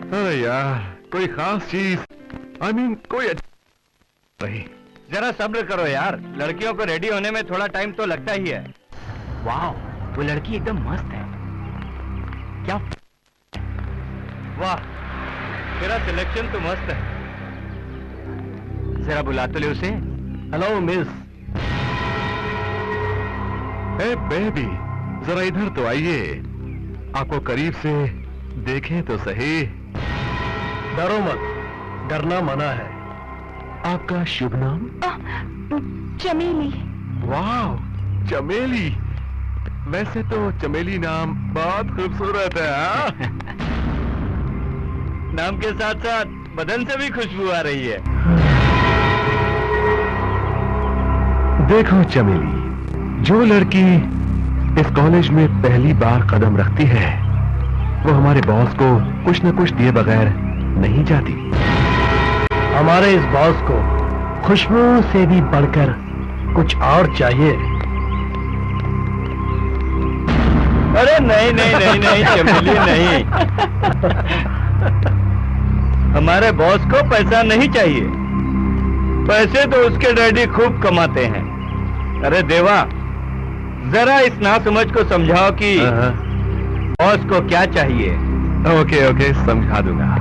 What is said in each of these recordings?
अरे यार, कोई खास चीज, कोई नहीं। जरा सब्र करो यार, लड़कियों को रेडी होने में थोड़ा टाइम तो लगता ही है। वाह, वो लड़की एकदम मस्त है। क्या? वाह, तेरा सिलेक्शन तो मस्त है। जरा बुला तो ले उसे। Hello miss. ए बेबी, जरा इधर तो आइए, आपको करीब से देखें तो सही। डरो मत, डरना मना है। आपका शुभ नाम? चमेली। वाह, चमेली। वैसे तो चमेली नाम बहुत खूबसूरत है। हाँ? नाम के साथ साथ बदन से भी खुशबू आ रही है। देखो चमेली, जो लड़की इस कॉलेज में पहली बार कदम रखती है, वो हमारे बॉस को कुछ न कुछ दिए बगैर नहीं जाती। हमारे इस बॉस को खुशबू से भी बढ़कर कुछ और चाहिए। अरे नहीं नहीं नहीं नहीं चमेली नहीं। हमारे बॉस को पैसा नहीं चाहिए, पैसे तो उसके डैडी खूब कमाते हैं। अरे देवा, जरा इस नासमझ को समझाओ कि बॉस को क्या चाहिए। ओके ओके, समझा दूंगा।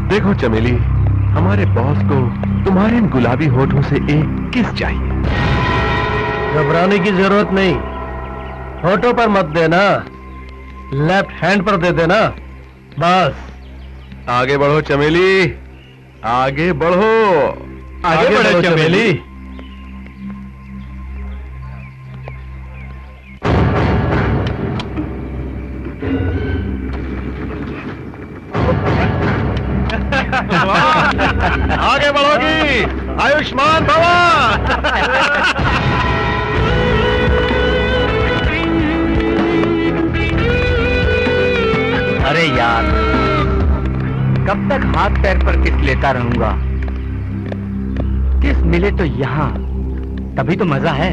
देखो चमेली, हमारे बॉस को तुम्हारे इन गुलाबी होठों से एक किस चाहिए। घबराने की जरूरत नहीं, होठों पर मत देना, लेफ्ट हैंड पर दे देना बस। आगे बढ़ो चमेली, आगे बढ़ो। आगे बढ़ो चमेली। आगे बढ़ोगी, आयुष्मान भवा। अरे यार, कब तक हाथ पैर पर किस लेता रहूंगा? किस मिले तो यहाँ, तभी तो मजा है।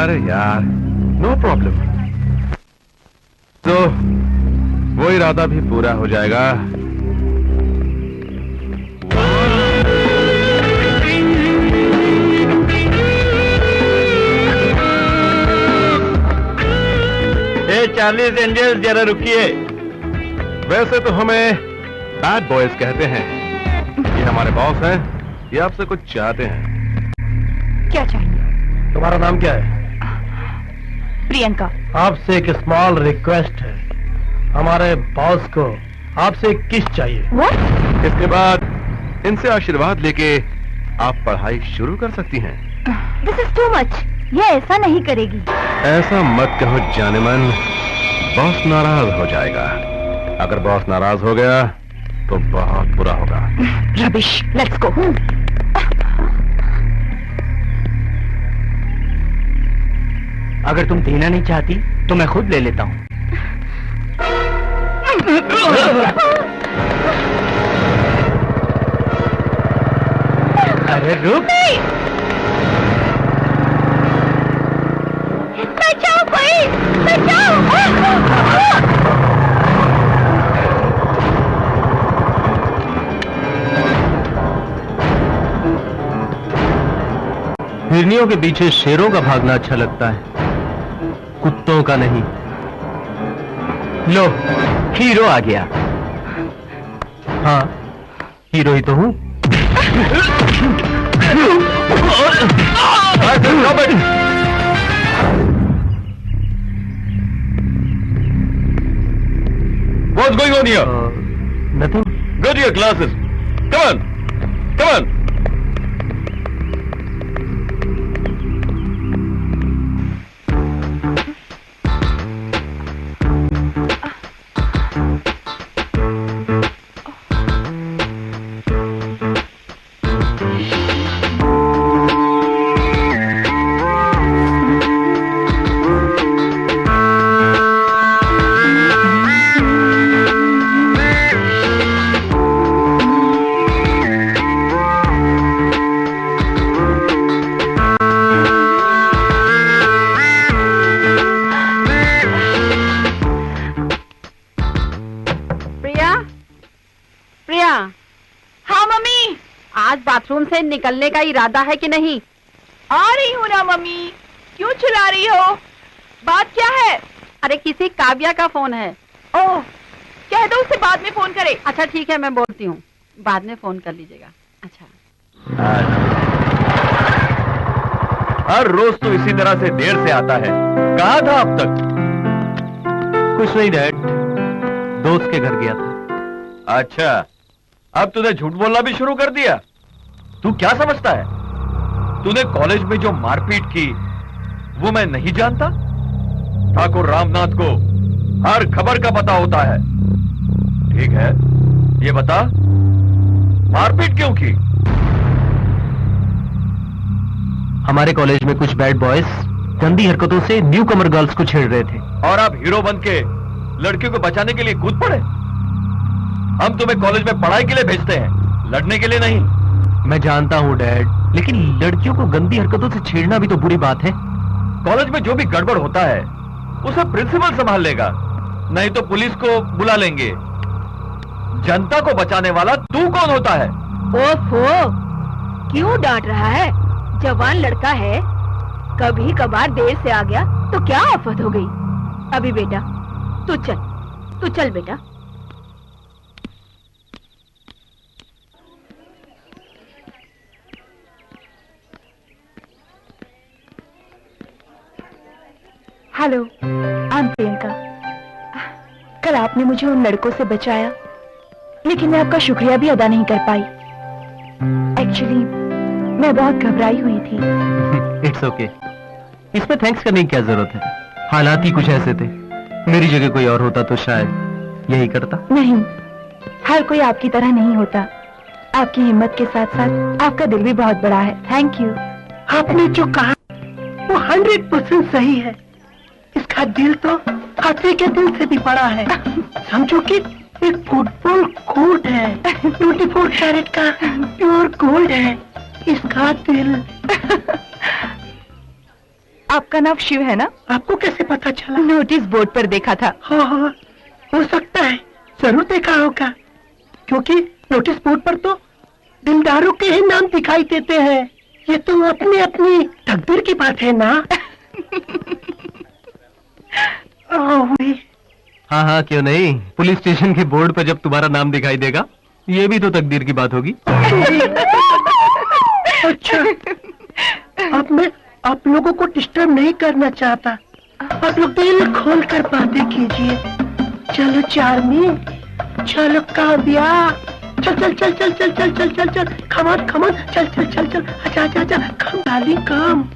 अरे यार, नो प्रॉब्लम। तो वो इरादा भी पूरा हो जाएगा। ए 40 एंजल्स, जरा रुकिए। वैसे तो हमें बैड बॉयज कहते हैं। ये हमारे बॉस हैं, ये आपसे कुछ चाहते हैं। क्या चाहिए? तुम्हारा नाम क्या है? प्रियंका। आपसे एक स्मॉल रिक्वेस्ट है, हमारे बॉस को आपसे एक किस चाहिए। What? इसके बाद इनसे आशीर्वाद लेके आप पढ़ाई शुरू कर सकती हैं। This is too much. ये ऐसा नहीं करेगी। ऐसा मत कहो जाने मन, बॉस नाराज हो जाएगा। अगर बॉस नाराज हो गया तो बहुत बुरा होगा। Rubbish. Let's go. अगर तुम देना नहीं चाहती तो मैं खुद ले लेता हूँ। अरे रुक। बचाओ कोई, बचाओ। हिरनियों के पीछे शेरों का भागना अच्छा लगता है, कुत्तों का नहीं। लो, हीरो आ गया। हाँ, हीरो ही तो हूँ। What's going on here? Nothing. Go to your classes. Come on. Come on. हाँ मम्मी। आज बाथरूम से निकलने का इरादा है कि नहीं? आ रही हूँ ना मम्मी। क्यों चिल्ला रही हो? बात क्या है? अरे किसी काव्या का फोन है। ओह, कह दो उससे बाद में फोन करे। अच्छा ठीक है, मैं बोलती हूँ, बाद में फोन कर लीजिएगा। अच्छा। हर रोज तो इसी तरह से देर से आता है। कहाँ था अब तक? कुछ नहीं डैड, दोस्त के घर गया था। अच्छा, अब तूने झूठ बोलना भी शुरू कर दिया। तू क्या समझता है? तूने कॉलेज में जो मारपीट की वो मैं नहीं जानता? ठाकुर रामनाथ को हर खबर का पता होता है। ठीक है, ये बता मारपीट क्यों की? हमारे कॉलेज में कुछ बैड बॉयज गंदी हरकतों से न्यू कमर गर्ल्स को छेड़ रहे थे। और आप हीरो बन के लड़कियों को बचाने के लिए कूद पड़े। हम तुम्हें कॉलेज में पढ़ाई के लिए भेजते हैं, लड़ने के लिए नहीं। मैं जानता हूँ डैड, लेकिन लड़कियों को गंदी हरकतों से छेड़ना भी तो बुरी बात है। कॉलेज में जो भी गड़बड़ होता है उसे प्रिंसिपल संभाल लेगा, नहीं तो पुलिस को बुला लेंगे। जनता को बचाने वाला तू कौन होता है? ओफो, क्यों डांट रहा है? जवान लड़का है, कभी कभार देर से आ गया तो क्या आफत हो गई। अभी बेटा तू चल बेटा। Hello, I am Priyanka. कल आपने मुझे उन लड़कों से बचाया, लेकिन मैं आपका शुक्रिया भी अदा नहीं कर पाई। एक्चुअली मैं बहुत घबराई हुई थी। इट्स ओके, इसमें थैंक्स करने की क्या जरूरत है? हालात ही कुछ ऐसे थे। मेरी जगह कोई और होता तो शायद यही करता। नहीं, हर कोई आपकी तरह नहीं होता। आपकी हिम्मत के साथ साथ आपका दिल भी बहुत बड़ा है। Thank you. आपने जो कहा वो 100% सही है। इसका दिल तो हाथी के दिल से भी बड़ा है। समझो कि एक फुटबॉल कोर्ट है, 24 कैरेट का प्योर गोल्ड है इसका दिल। आपका नाम शिव है ना? आपको कैसे पता चला? नोटिस बोर्ड पर देखा था। हाँ, हो सकता है, जरूर देखा होगा, क्योंकि नोटिस बोर्ड पर तो दिलदारों के ही नाम दिखाई देते हैं। ये तो अपनी अपनी तकदीर की बात है ना। हाँ हाँ, क्यों नहीं। पुलिस स्टेशन के बोर्ड पर जब तुम्हारा नाम दिखाई देगा, ये भी तो तकदीर की बात होगी। अच्छा, अब मैं आप लोगों को डिस्टर्ब नहीं करना चाहता। आप लोग दिल खोल कर बातें कीजिए। चलो चार्मी, चलो काव्या, चल चल चल चल चल चल चल चल चल, कम चल चल चल चल, अच्छा अच्छा अच्छा, come darling come.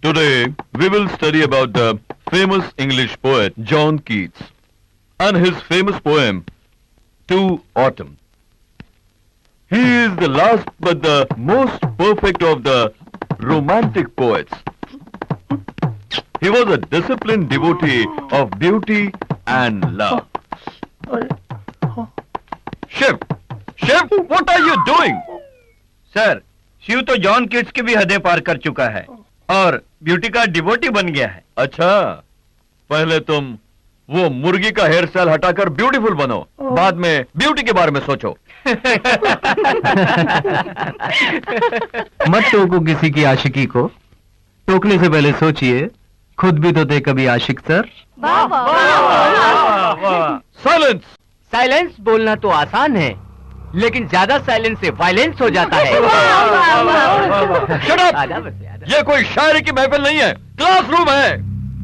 Today we will study about the famous English poet John Keats and his famous poem To Autumn. He is the last but the most perfect of the romantic poets. He was a disciplined devotee of beauty and love. Shiv, what are you doing? Sir, Shiv तो John Keats की भी हदें पार कर चुका है और beauty का devotee बन गया है। अच्छा, पहले तुम वो मुर्गी का हेयर स्टाइल हटाकर ब्यूटीफुल बनो, बाद में ब्यूटी के बारे में सोचो। मत टोको किसी की आशिकी को, टोकने से पहले सोचिए खुद भी तो थे कभी आशिक सर। साइलेंस। साइलेंस बोलना तो आसान है, लेकिन ज्यादा साइलेंस से वायलेंस हो जाता है। Shut up! ये कोई शायरी की महफिल नहीं है, क्लासरूम है।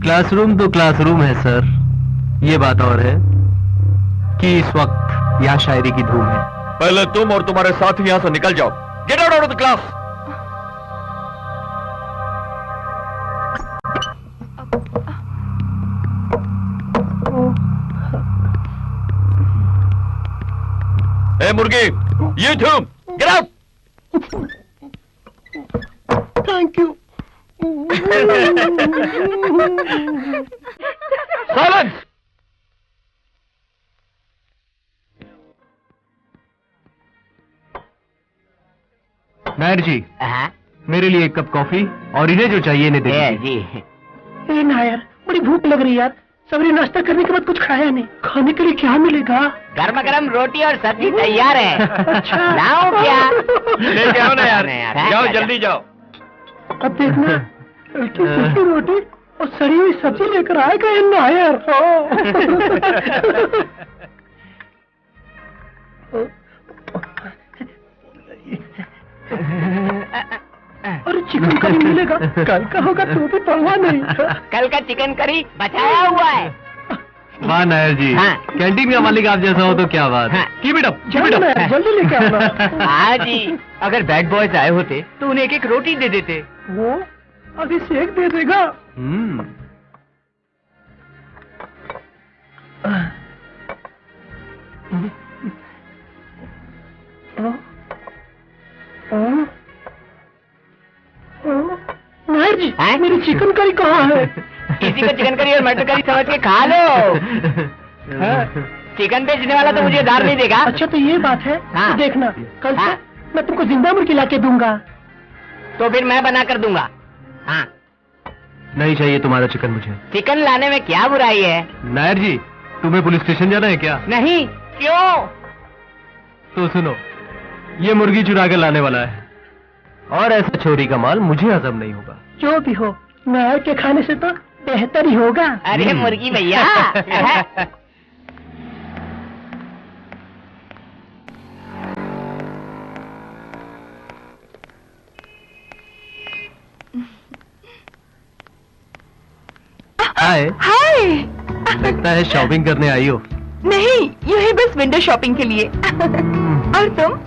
क्लासरूम तो क्लासरूम है सर, ये बात और है कि इस वक्त यहाँ शायरी की धूम है। पहले तुम और तुम्हारे साथी यहाँ से निकल जाओ। Get out of the class. ए मुर्गी, you too, get out! Thank you. Silence! नायर जी, मेरे लिए एक कप कॉफी और इन्हें जो चाहिए इन्हें दे दीजिए। ए नायर, बड़ी भूख लग रही है यार। सवेरे नाश्ता करने के बाद कुछ खाया नहीं। खाने के लिए क्या मिलेगा? गर्मा गर्म रोटी और सब्जी तैयार है। अच्छा। लाओ क्या? ले जाओ ना यार, जाओ जल्दी जाओ। अब देखना, हल्की फुल्की रोटी और सड़ी हुई सब्जी लेकर आएगा या ना यार। अरे चिकन करी मिलेगा, कल का होगा तो भी परवाह नहीं। कल का चिकन करी बचाया हुआ है। वाह नायर जी, हाँ। कैंटीन का मालिक आप जैसा हो तो क्या बात है। हाँ। Keep it up, keep चल it up। ना यार, जल्दी लेके आना। हाँ जी, अगर बैड बॉयज आए होते तो उन्हें एक एक रोटी दे देते। वो अभी शेक दे देगा। नायर जी, हैं? मेरी चिकन करी कहाँ है? किसी को चिकन करी और मटर करी समझ के खा लो। चिकन बेचने वाला तो मुझे उधार नहीं देगा। अच्छा तो ये बात है। हाँ। तो देखना, कल से हाँ। मैं तुमको जिंदा मुर्गी ला के दूंगा। तो फिर मैं बना कर दूंगा। हाँ, नहीं चाहिए तुम्हारा चिकन मुझे। चिकन लाने में क्या बुराई है? नायर जी, तुम्हें पुलिस स्टेशन जाना है क्या? नहीं, क्यों? तो सुनो, ये मुर्गी चुरा के लाने वाला है और ऐसा चोरी का माल मुझे हजम नहीं होगा। जो भी हो, नायर के खाने से तो बेहतर ही होगा। अरे मुर्गी भैया। हाय, हाय। लगता है शॉपिंग करने आई हो। नहीं, यूं ही बस विंडो शॉपिंग के लिए। और तुम?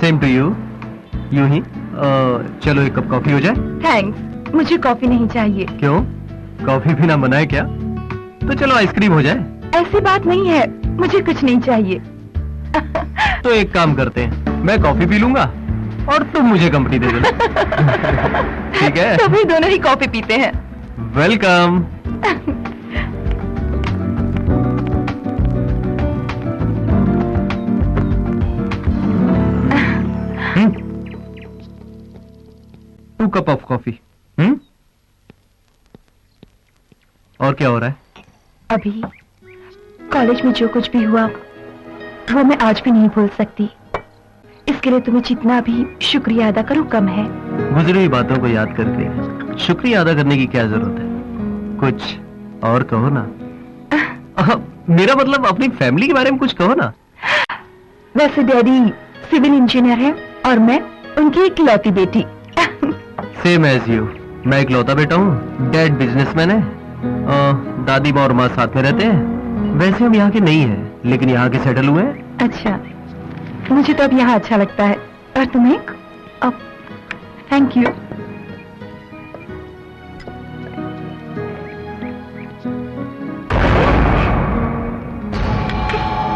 Same to you. यूं ही। चलो एक कप कॉफी हो जाए। थैंक्स, मुझे कॉफी नहीं चाहिए। क्यों, कॉफी पीना मना है क्या? तो चलो आइसक्रीम हो जाए। ऐसी बात नहीं है, मुझे कुछ नहीं चाहिए। तो एक काम करते हैं, मैं कॉफी पी लूंगा और तुम मुझे कंपनी दे देना। ठीक है? तो भी दोनों ही कॉफी पीते हैं। Welcome. Two cup of coffee. और क्या हो रहा है? अभी कॉलेज में जो कुछ भी हुआ वो मैं आज भी नहीं भूल सकती। इसके लिए तुम्हें जितना भी शुक्रिया अदा करूं कम है। गुजरी हुई बातों को याद करके शुक्रिया अदा करने की क्या जरूरत है? कुछ और कहो ना। मेरा मतलब अपनी फैमिली के बारे में कुछ कहो ना। वैसे डैडी सिविल इंजीनियर है और मैं उनकी इकलौती बेटी। Same as you. मैं इकलौता बेटा हूँ, डैड बिजनेसमैन है, दादी माँ और माँ साथ में रहते हैं। वैसे हम यहाँ के नहीं हैं, लेकिन यहाँ के सेटल हुए हैं। अच्छा, मुझे तो अब यहाँ अच्छा लगता है। और तुम्हें? अब thank you.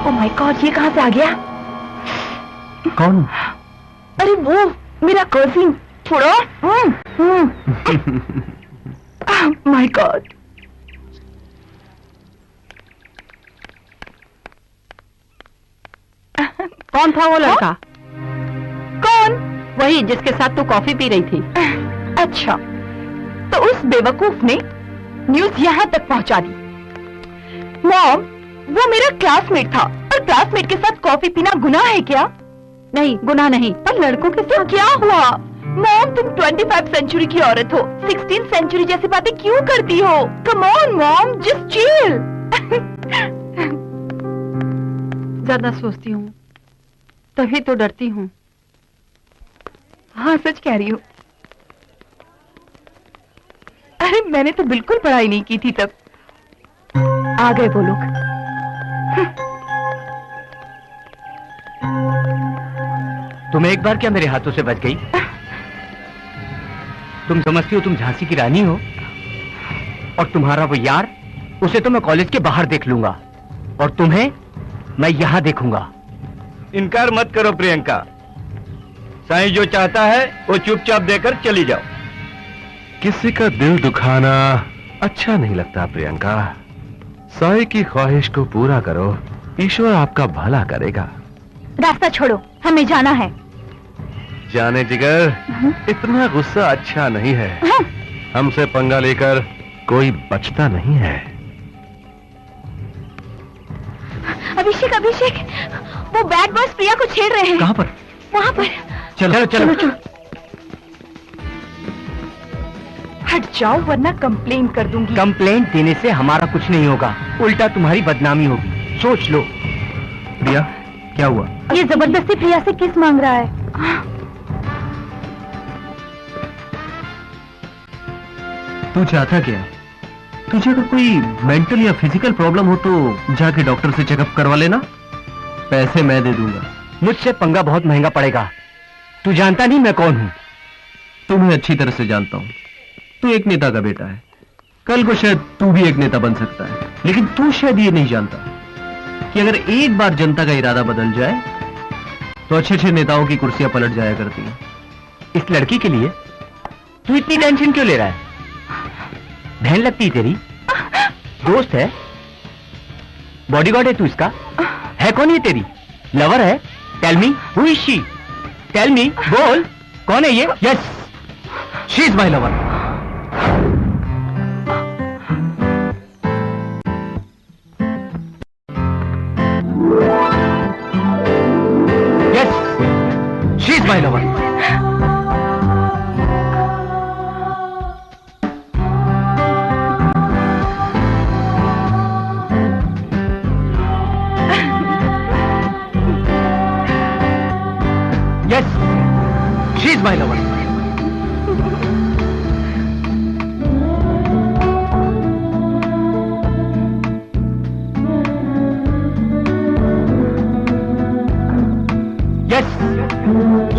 Oh my God, ये कहाँ से आ गया? कौन? अरे वो मेरा कजिन। छोड़ो। My God. कौन था वो लड़का? कौन? वही जिसके साथ तू कॉफी पी रही थी। अच्छा, तो उस बेवकूफ ने न्यूज यहाँ तक पहुँचा दी। मॉम, वो मेरा क्लासमेट था और क्लासमेट के साथ कॉफी पीना गुनाह है क्या? नहीं, गुनाह नहीं। पर लड़कों के साथ क्या हुआ? मॉम, तुम 25 सेंचुरी की औरत हो, 16 सेंचुरी जैसी बातें क्यों करती हो? Come on mom, just chill. ज्यादा सोचती हूँ तभी तो डरती हूँ। हाँ, सच कह रही हूँ। अरे मैंने तो बिल्कुल पढ़ाई नहीं की थी तब। आ गए वो लोग। तुम एक बार क्या मेरे हाथों से बच गई? तुम समझती हो तुम झांसी की रानी हो? और तुम्हारा वो यार, उसे तो मैं कॉलेज के बाहर देख लूंगा और तुम्हें मैं यहाँ देखूंगा। इनकार मत करो प्रियंका। साईं जो चाहता है वो चुपचाप देकर चली जाओ। किसी का दिल दुखाना अच्छा नहीं लगता प्रियंका। साईं की ख्वाहिश को पूरा करो, ईश्वर आपका भला करेगा। रास्ता छोड़ो, हमें जाना है। जाने जिगर, इतना गुस्सा अच्छा नहीं है। हमसे पंगा लेकर कोई बचता नहीं है। अभिषेक अभिषेक, वो बैड बॉयज प्रिया को छेड़ रहे हैं। कहाँ पर? वहाँ पर। चलो चलो चलो। हट जाओ वरना कंप्लेन कर दूंगी। कंप्लेंट देने से हमारा कुछ नहीं होगा, उल्टा तुम्हारी बदनामी होगी। सोच लो। प्रिया, क्या हुआ? ये जबरदस्ती प्रिया से किस मांग रहा है? तू चाहता क्या? तुझे अगर कोई मेंटल या फिजिकल प्रॉब्लम हो तो जाके डॉक्टर से चेकअप करवा लेना, पैसे मैं दे दूंगा। मुझसे पंगा बहुत महंगा पड़ेगा। तू जानता नहीं मैं कौन हूं। तुम्हें अच्छी तरह से जानता हूं। तू एक नेता का बेटा है, कल को शायद तू भी एक नेता बन सकता है, लेकिन तू शायद ये नहीं जानता कि अगर एक बार जनता का इरादा बदल जाए तो अच्छे अच्छे नेताओं की कुर्सियां पलट जाया करती हैं। इस लड़की के लिए तू इतनी टेंशन क्यों ले रहा है? बहन लगती है तेरी, दोस्त है, बॉडीगार्ड है तू इसका। है कौन ये तेरी? लवर है? Tell me who is she? Tell me, बोल कौन है ये? Yes, she is my lover. Yes, she is my lover. Yes, she is my lover. Yes,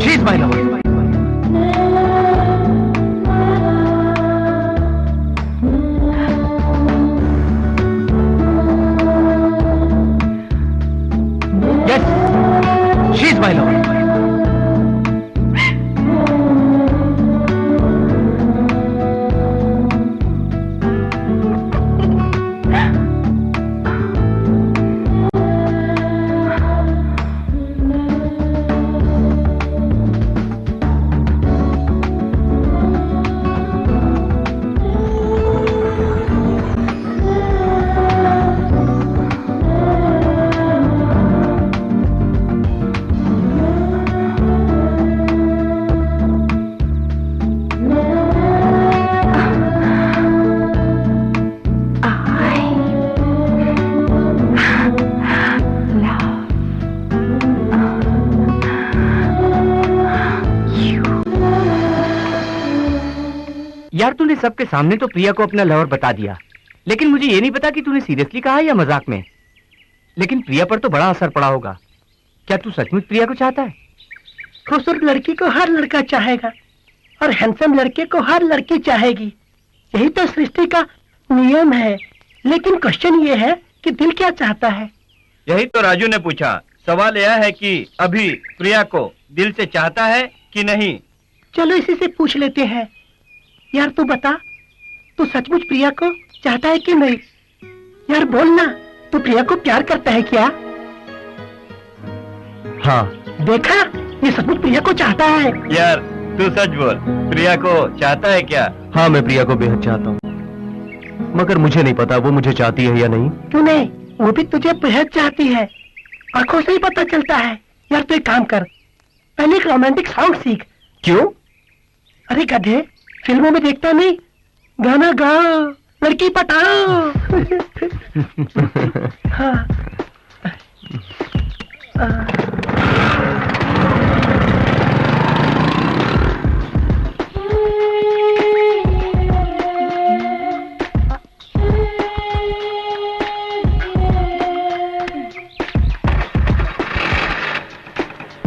she is my lover. Yes, she is my lover. यार तूने सबके सामने तो प्रिया को अपना लवर बता दिया, लेकिन मुझे ये नहीं पता कि तूने सीरियसली कहा या मजाक में। लेकिन प्रिया पर तो बड़ा असर पड़ा होगा। क्या तू सचमुच प्रिया को चाहता है? खूबसूरत लड़की को हर लड़का चाहेगा और हैंडसम लड़के को हर लड़की चाहेगी। यही तो सृष्टि का नियम है। लेकिन क्वेश्चन ये है कि दिल क्या चाहता है? यही तो राजू ने पूछा। सवाल यह है कि अभी प्रिया को दिल से चाहता है कि नहीं। चलो इसी से पूछ लेते हैं। यार तू बता, तू सचमुच प्रिया को चाहता है कि नहीं? यार बोलना, तू प्रिया को प्यार करता है क्या? हाँ। देखा, ये सचमुच प्रिया को चाहता है। यार तू सच बोल, प्रिया को चाहता है क्या? हाँ, मैं प्रिया को बेहद चाहता हूँ, मगर मुझे नहीं पता वो मुझे चाहती है या नहीं। क्यों नहीं, वो भी तुझे बेहद चाहती है। आंखों से ही पता चलता है। यार तू एक काम कर, पहले एक रोमांटिक सॉन्ग सीख। क्यों? अरे गधे, फिल्मों में देखता नहीं, गाना गाओ, लड़की पटाओ। हाँ।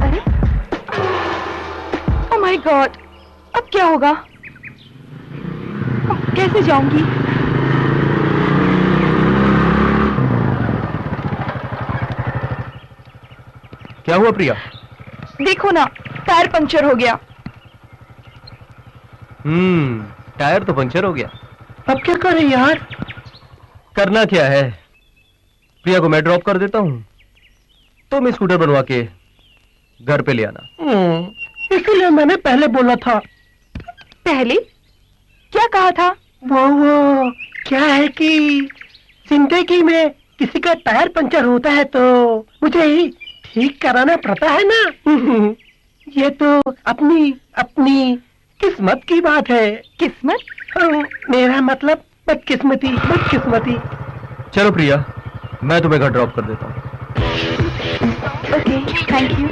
अरे ओह माय गॉड, अब क्या होगा? अब कैसे जाऊंगी? क्या हुआ प्रिया? देखो ना, टायर पंचर हो गया। टायर तो पंचर हो गया। अब क्या करें यार? करना क्या है, प्रिया को मैं ड्रॉप कर देता हूँ, तुम स्कूटर बनवा के घर पे ले आना। इसीलिए मैंने पहले बोला था। पहले क्या कहा था? वो क्या है कि जिंदगी में किसी का टायर पंचर होता है तो मुझे ही ठीक कराना पड़ता है ना। ये तो अपनी अपनी किस्मत की बात है। किस्मत? मेरा मतलब बदकिस्मती, बदकिस्मती। चलो प्रिया, मैं तुम्हें घर ड्रॉप कर देता हूँ। Okay, thank you.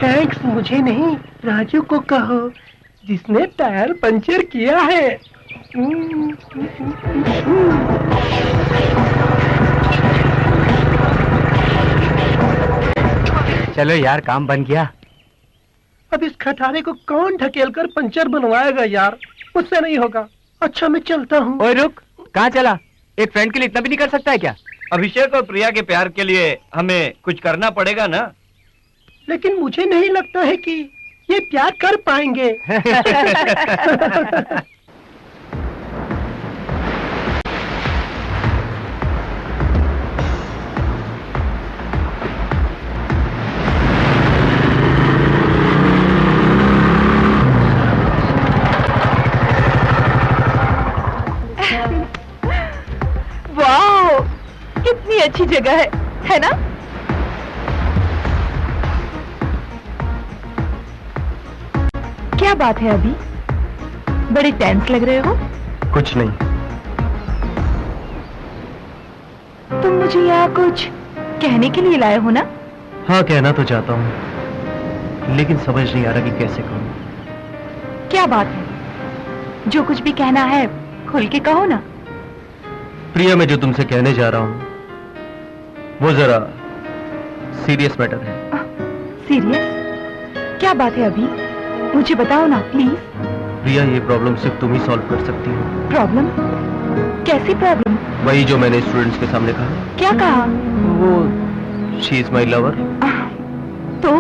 थैंक्स मुझे नहीं, राजू को कहो जिसने टायर पंचर किया है। चलो यार, काम बन गया। अब इस खटारे को कौन ढकेल कर पंचर बनवाएगा यार, मुझसे नहीं होगा। अच्छा मैं चलता हूँ। ओए रुक, कहाँ चला? एक फ्रेंड के लिए इतना भी नहीं कर सकता है क्या? अभिषेक और प्रिया के प्यार के लिए हमें कुछ करना पड़ेगा ना। लेकिन मुझे नहीं लगता है कि ये प्यार कर पाएंगे। वाह, कितनी अच्छी जगह है ना? क्या बात है अभी? बड़े टेंस लग रहे हो। कुछ नहीं। तुम मुझे यहाँ कुछ कहने के लिए लाए हो ना? हाँ, कहना तो चाहता हूँ, लेकिन समझ नहीं आ रहा कि कैसे कहूँ। क्या बात है? जो कुछ भी कहना है खुल के कहो ना। प्रिया, मैं जो तुमसे कहने जा रहा हूँ वो जरा सीरियस मैटर है। सीरियस? क्या बात है अभी? मुझे बताओ ना प्लीज। प्रिया, ये प्रॉब्लम सिर्फ तुम ही सॉल्व कर सकती हो। प्रॉब्लम? कैसी प्रॉब्लम? वही जो मैंने स्टूडेंट्स के सामने कहा। क्या कहा? वो शी इज माई लवर। तो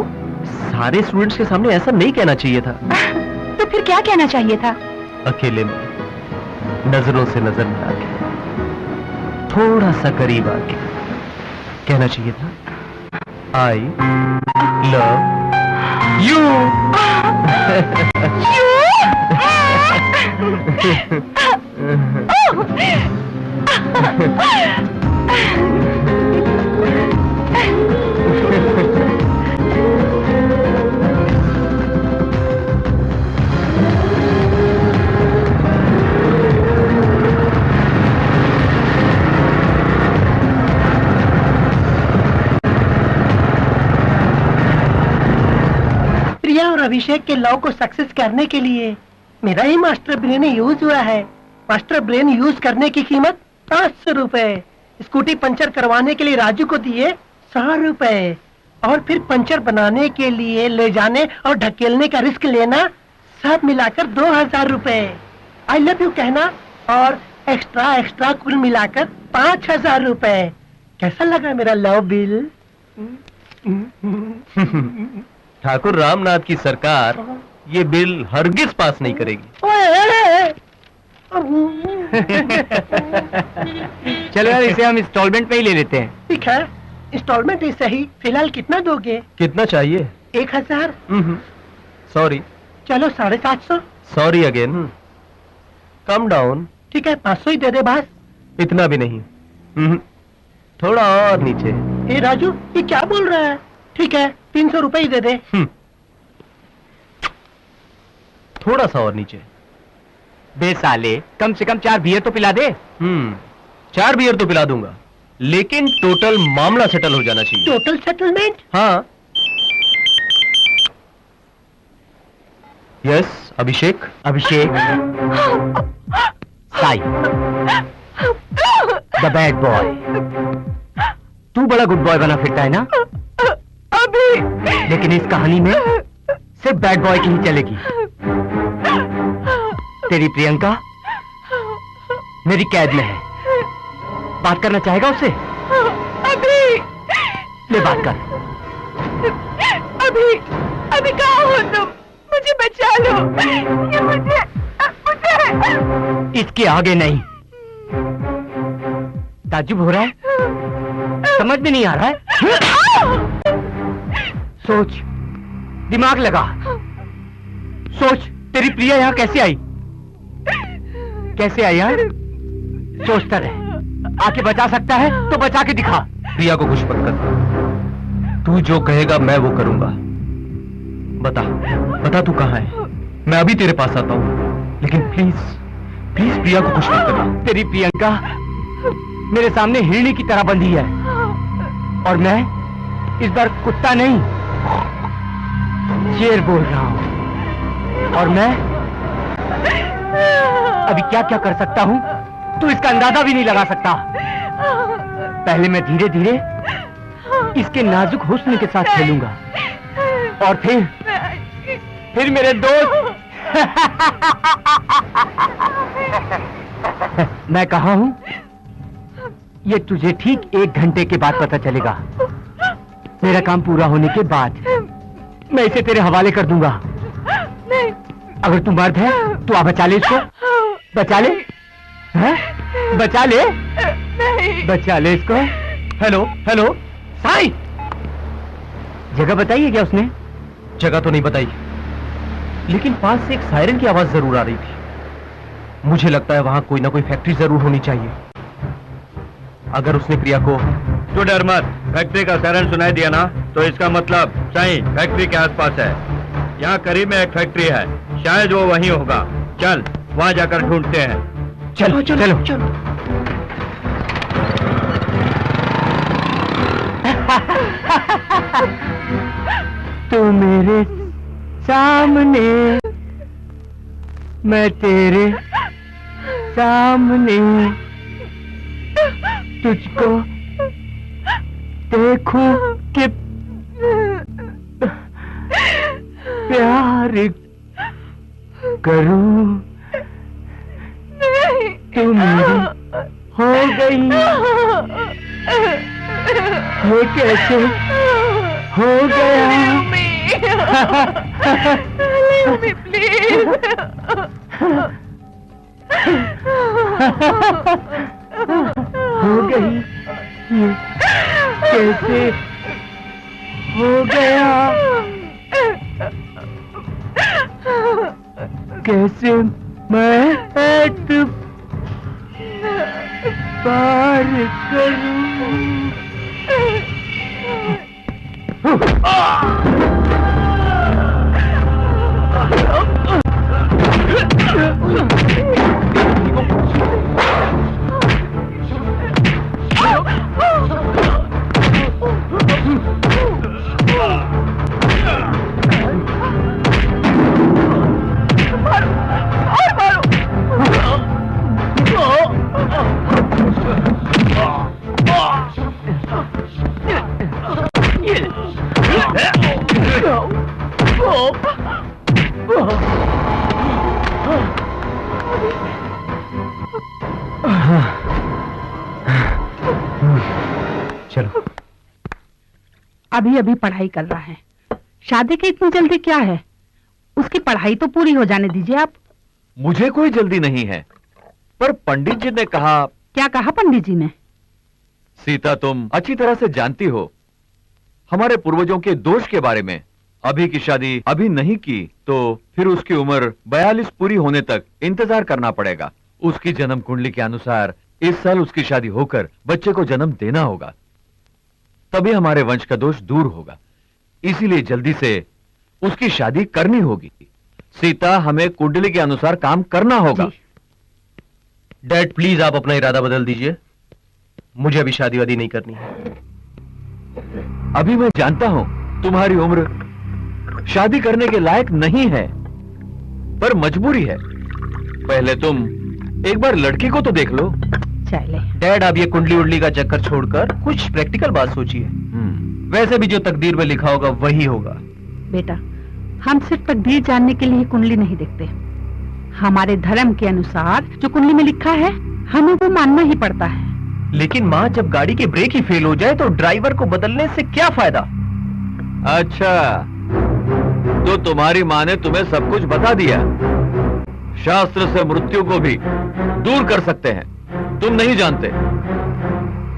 सारे स्टूडेंट्स के सामने ऐसा नहीं कहना चाहिए था। तो फिर क्या कहना चाहिए था? अकेले में, नजरों से नजर मिला के, थोड़ा सा करीब आके कहना चाहिए था, आई लव यू। प्रिया और अभिषेक के लव को सक्सेस करने के लिए मेरा ही मास्टर ब्रेन यूज हुआ है। मास्टर ब्रेन यूज करने की कीमत 500 रुपए। स्कूटी पंचर करवाने के लिए राजू को दिए 100 रुपए, और फिर पंचर बनाने के लिए ले जाने और ढकेलने का रिस्क लेना, सब मिलाकर 2000 रुपए। आई लव यू कहना और एक्स्ट्रा एक्स्ट्रा कुल मिलाकर 5000 रुपए। कैसा लगा मेरा लव बिल? ठाकुर रामनाथ की सरकार ये बिल हरगिज पास नहीं करेगी। चलो यार, इसे हम इंस्टॉलमेंट में ही ले लेते हैं। ठीक है, इंस्टॉलमेंट ही सही। फिलहाल कितना दोगे? कितना चाहिए? 1000। सॉरी। चलो 750। Sorry again. Come down. ठीक है, 500 ही दे दे बस। इतना भी नहीं। थोड़ा और नीचे। ए राजू, ये क्या बोल रहा है? ठीक है, 300 रुपए ही दे दे। थोड़ा सा और नीचे। बे साले, कम से कम 4 बियर तो पिला दे। 4 बियर तो पिला दूंगा, लेकिन टोटल मामला सेटल हो जाना चाहिए। Total settlement? हाँ। Yes, Abhishek. Abhishek, Sai, the bad boy. तू बड़ा गुड बॉय बना फिरता है ना? अभी लेकिन इस कहानी में सिर्फ बैड बॉय की ही चलेगी। तेरी प्रियंका मेरी कैद में है। बात करना चाहेगा उससे? अभी ले बात कर। अभी कहाँ हो तुम? मुझे बचा लो। ये मुझे इसके आगे नहीं। ताज्जुब हो रहा है? समझ में नहीं आ रहा है? सोच, दिमाग लगा, सोच तेरी प्रिया यहाँ कैसे आई? कैसे आई यार? सोचता रहे, आके बचा सकता है तो बचा के दिखा। प्रिया को कुछ मत कर, तू जो कहेगा मैं वो करूंगा। बता बता तू कहाँ है, मैं अभी तेरे पास आता हूँ, लेकिन प्लीज प्लीज प्रिया को कुछ मत करना। तेरी प्रियंका मेरे सामने हिरणी की तरह बंधी है, और मैं इस बार कुत्ता नहीं शेर बोल रहा हूं, और मैं अभी क्या क्या कर सकता हूं तू इसका अंदाजा भी नहीं लगा सकता। पहले मैं धीरे धीरे इसके नाजुक हुस्न के साथ खेलूंगा, और फिर मेरे दोस्त मैं कहा हूं ये तुझे ठीक 1 घंटे के बाद पता चलेगा। मेरा काम पूरा होने के बाद मैं इसे तेरे हवाले कर दूंगा। नहीं। अगर तू मर्द है तो आ बचा ले इसको, बचा ले, हैं? बचा ले, नहीं। बचा ले इसको। हेलो हेलो साई, जगह बताई है क्या उसने? जगह तो नहीं बताई, लेकिन पास से एक सायरन की आवाज जरूर आ रही थी। मुझे लगता है वहां कोई ना कोई फैक्ट्री जरूर होनी चाहिए। अगर उसने प्रिया को... तू डर मत, फैक्ट्री का सायरन सुनाई दिया ना तो इसका मतलब सही फैक्ट्री के आसपास है। यहाँ करीब में एक फैक्ट्री है, शायद वो वहीं होगा। चल वहां जाकर ढूंढते हैं। चलो चलो चलो, चलो। तू मेरे सामने, मैं तेरे सामने, तुझको देखूं कि प्यार करूं, तू मेरी हो गई। ये कैसे हो गया? Leave me, please. हो गई, ये कैसे हो गया? कैसे मैं पार करूं? चलो, अभी अभी पढ़ाई कर रहा है, शादी की इतनी जल्दी क्या है? उसकी पढ़ाई तो पूरी हो जाने दीजिए आप। मुझे कोई जल्दी नहीं है, पर पंडित जी ने कहा... क्या कहा पंडित जी ने? सीता, तुम अच्छी तरह से जानती हो हमारे पूर्वजों के दोष के बारे में। अभी की शादी अभी नहीं की तो फिर उसकी उम्र 42 पूरी होने तक इंतजार करना पड़ेगा। उसकी जन्म कुंडली के अनुसार इस साल उसकी शादी होकर बच्चे को जन्म देना होगा, तभी हमारे वंश का दोष दूर होगा। इसीलिए जल्दी से उसकी शादी करनी होगी। सीता, हमें कुंडली के अनुसार काम करना होगा। डैड प्लीज आप अपना इरादा बदल दीजिए, मुझे अभी शादी वादी नहीं करनी है। अभी मैं जानता हूं तुम्हारी उम्र शादी करने के लायक नहीं है, पर मजबूरी है। पहले तुम एक बार लड़की को तो देख लो। चले डैड, आप ये कुंडली उंडली का चक्कर छोड़कर कुछ प्रैक्टिकल बात सोचिए। वैसे भी जो तकदीर में लिखा होगा वही होगा। बेटा, हम सिर्फ तकदीर जानने के लिए कुंडली नहीं देखते। हमारे धर्म के अनुसार जो कुंडली में लिखा है हमें वो मानना ही पड़ता है। लेकिन माँ, जब गाड़ी की ब्रेक ही फेल हो जाए तो ड्राइवर को बदलने से क्या फायदा? अच्छा, तो तुम्हारी माँ ने तुम्हें सब कुछ बता दिया। शास्त्र से मृत्यु को भी दूर कर सकते हैं, तुम नहीं जानते।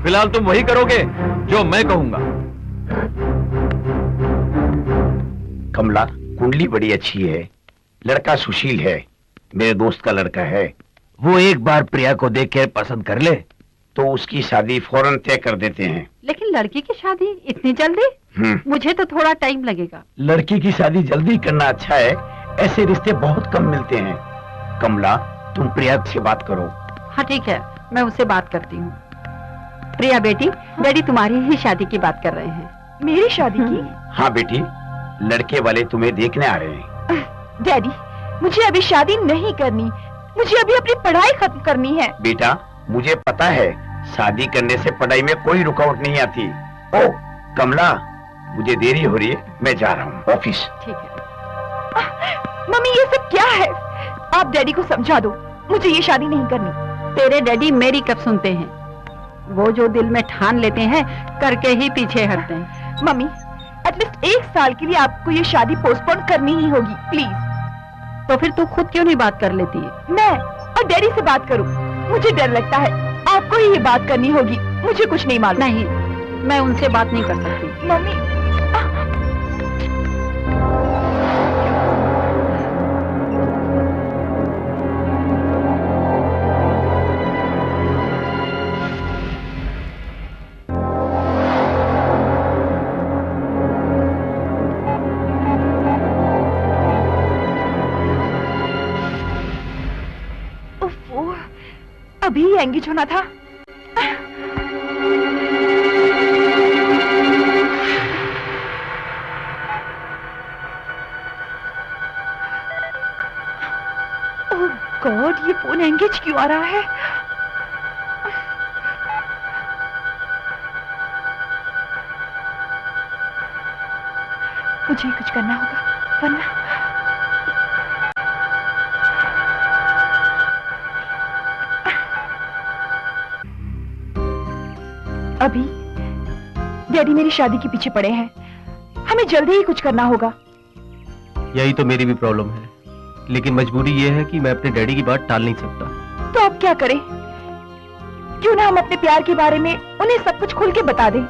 फिलहाल तुम वही करोगे जो मैं कहूंगा। कमला, कुंडली बड़ी अच्छी है, लड़का सुशील है, मेरे दोस्त का लड़का है। वो एक बार प्रिया को देख कर पसंद कर ले तो उसकी शादी फौरन तय कर देते हैं। लेकिन लड़की की शादी इतनी जल्दी? मुझे तो थोड़ा टाइम लगेगा। लड़की की शादी जल्दी करना अच्छा है, ऐसे रिश्ते बहुत कम मिलते हैं। कमला, तुम प्रिया से बात करो। हाँ ठीक है, मैं उससे बात करती हूँ। प्रिया बेटी, डैडी तुम्हारी ही शादी की बात कर रहे हैं। मेरी शादी की? हाँ बेटी, लड़के वाले तुम्हें देखने आ रहे हैं। डैडी, मुझे अभी शादी नहीं करनी, मुझे अभी अपनी पढ़ाई खत्म करनी है। बेटा, मुझे पता है शादी करने से पढ़ाई में कोई रुकावट नहीं आती। ओ कमला, मुझे देरी हो रही है, मैं जा रहा हूँ ऑफिस। ठीक है। मम्मी, ये सब क्या है? आप डैडी को समझा दो, मुझे ये शादी नहीं करनी। तेरे डैडी मेरी कब सुनते हैं? वो जो दिल में ठान लेते हैं करके ही पीछे हटते हैं। मम्मी, एटलीस्ट 1 साल के लिए आपको ये शादी पोस्टपोन करनी ही होगी, प्लीज। तो फिर तू खुद क्यों नहीं बात कर लेती है? मैं और डैडी से बात करूं? मुझे डर लगता है, आपको ही ये बात करनी होगी, मुझे कुछ नहीं मालूम। नहीं, मैं उनसे बात नहीं कर सकती। मम्मी, अभी एंगेज होना था। ओह गॉड, ये फोन एंगेज क्यों आ रहा है? मुझे कुछ करना होगा वरना। अभी डैडी मेरी शादी के पीछे पड़े हैं, हमें जल्दी ही कुछ करना होगा। यही तो मेरी भी प्रॉब्लम है, लेकिन मजबूरी ये है कि मैं अपने डैडी की बात टाल नहीं सकता। तो अब क्या करें? क्यों ना हम अपने प्यार के बारे में उन्हें सब कुछ खुल के बता दें।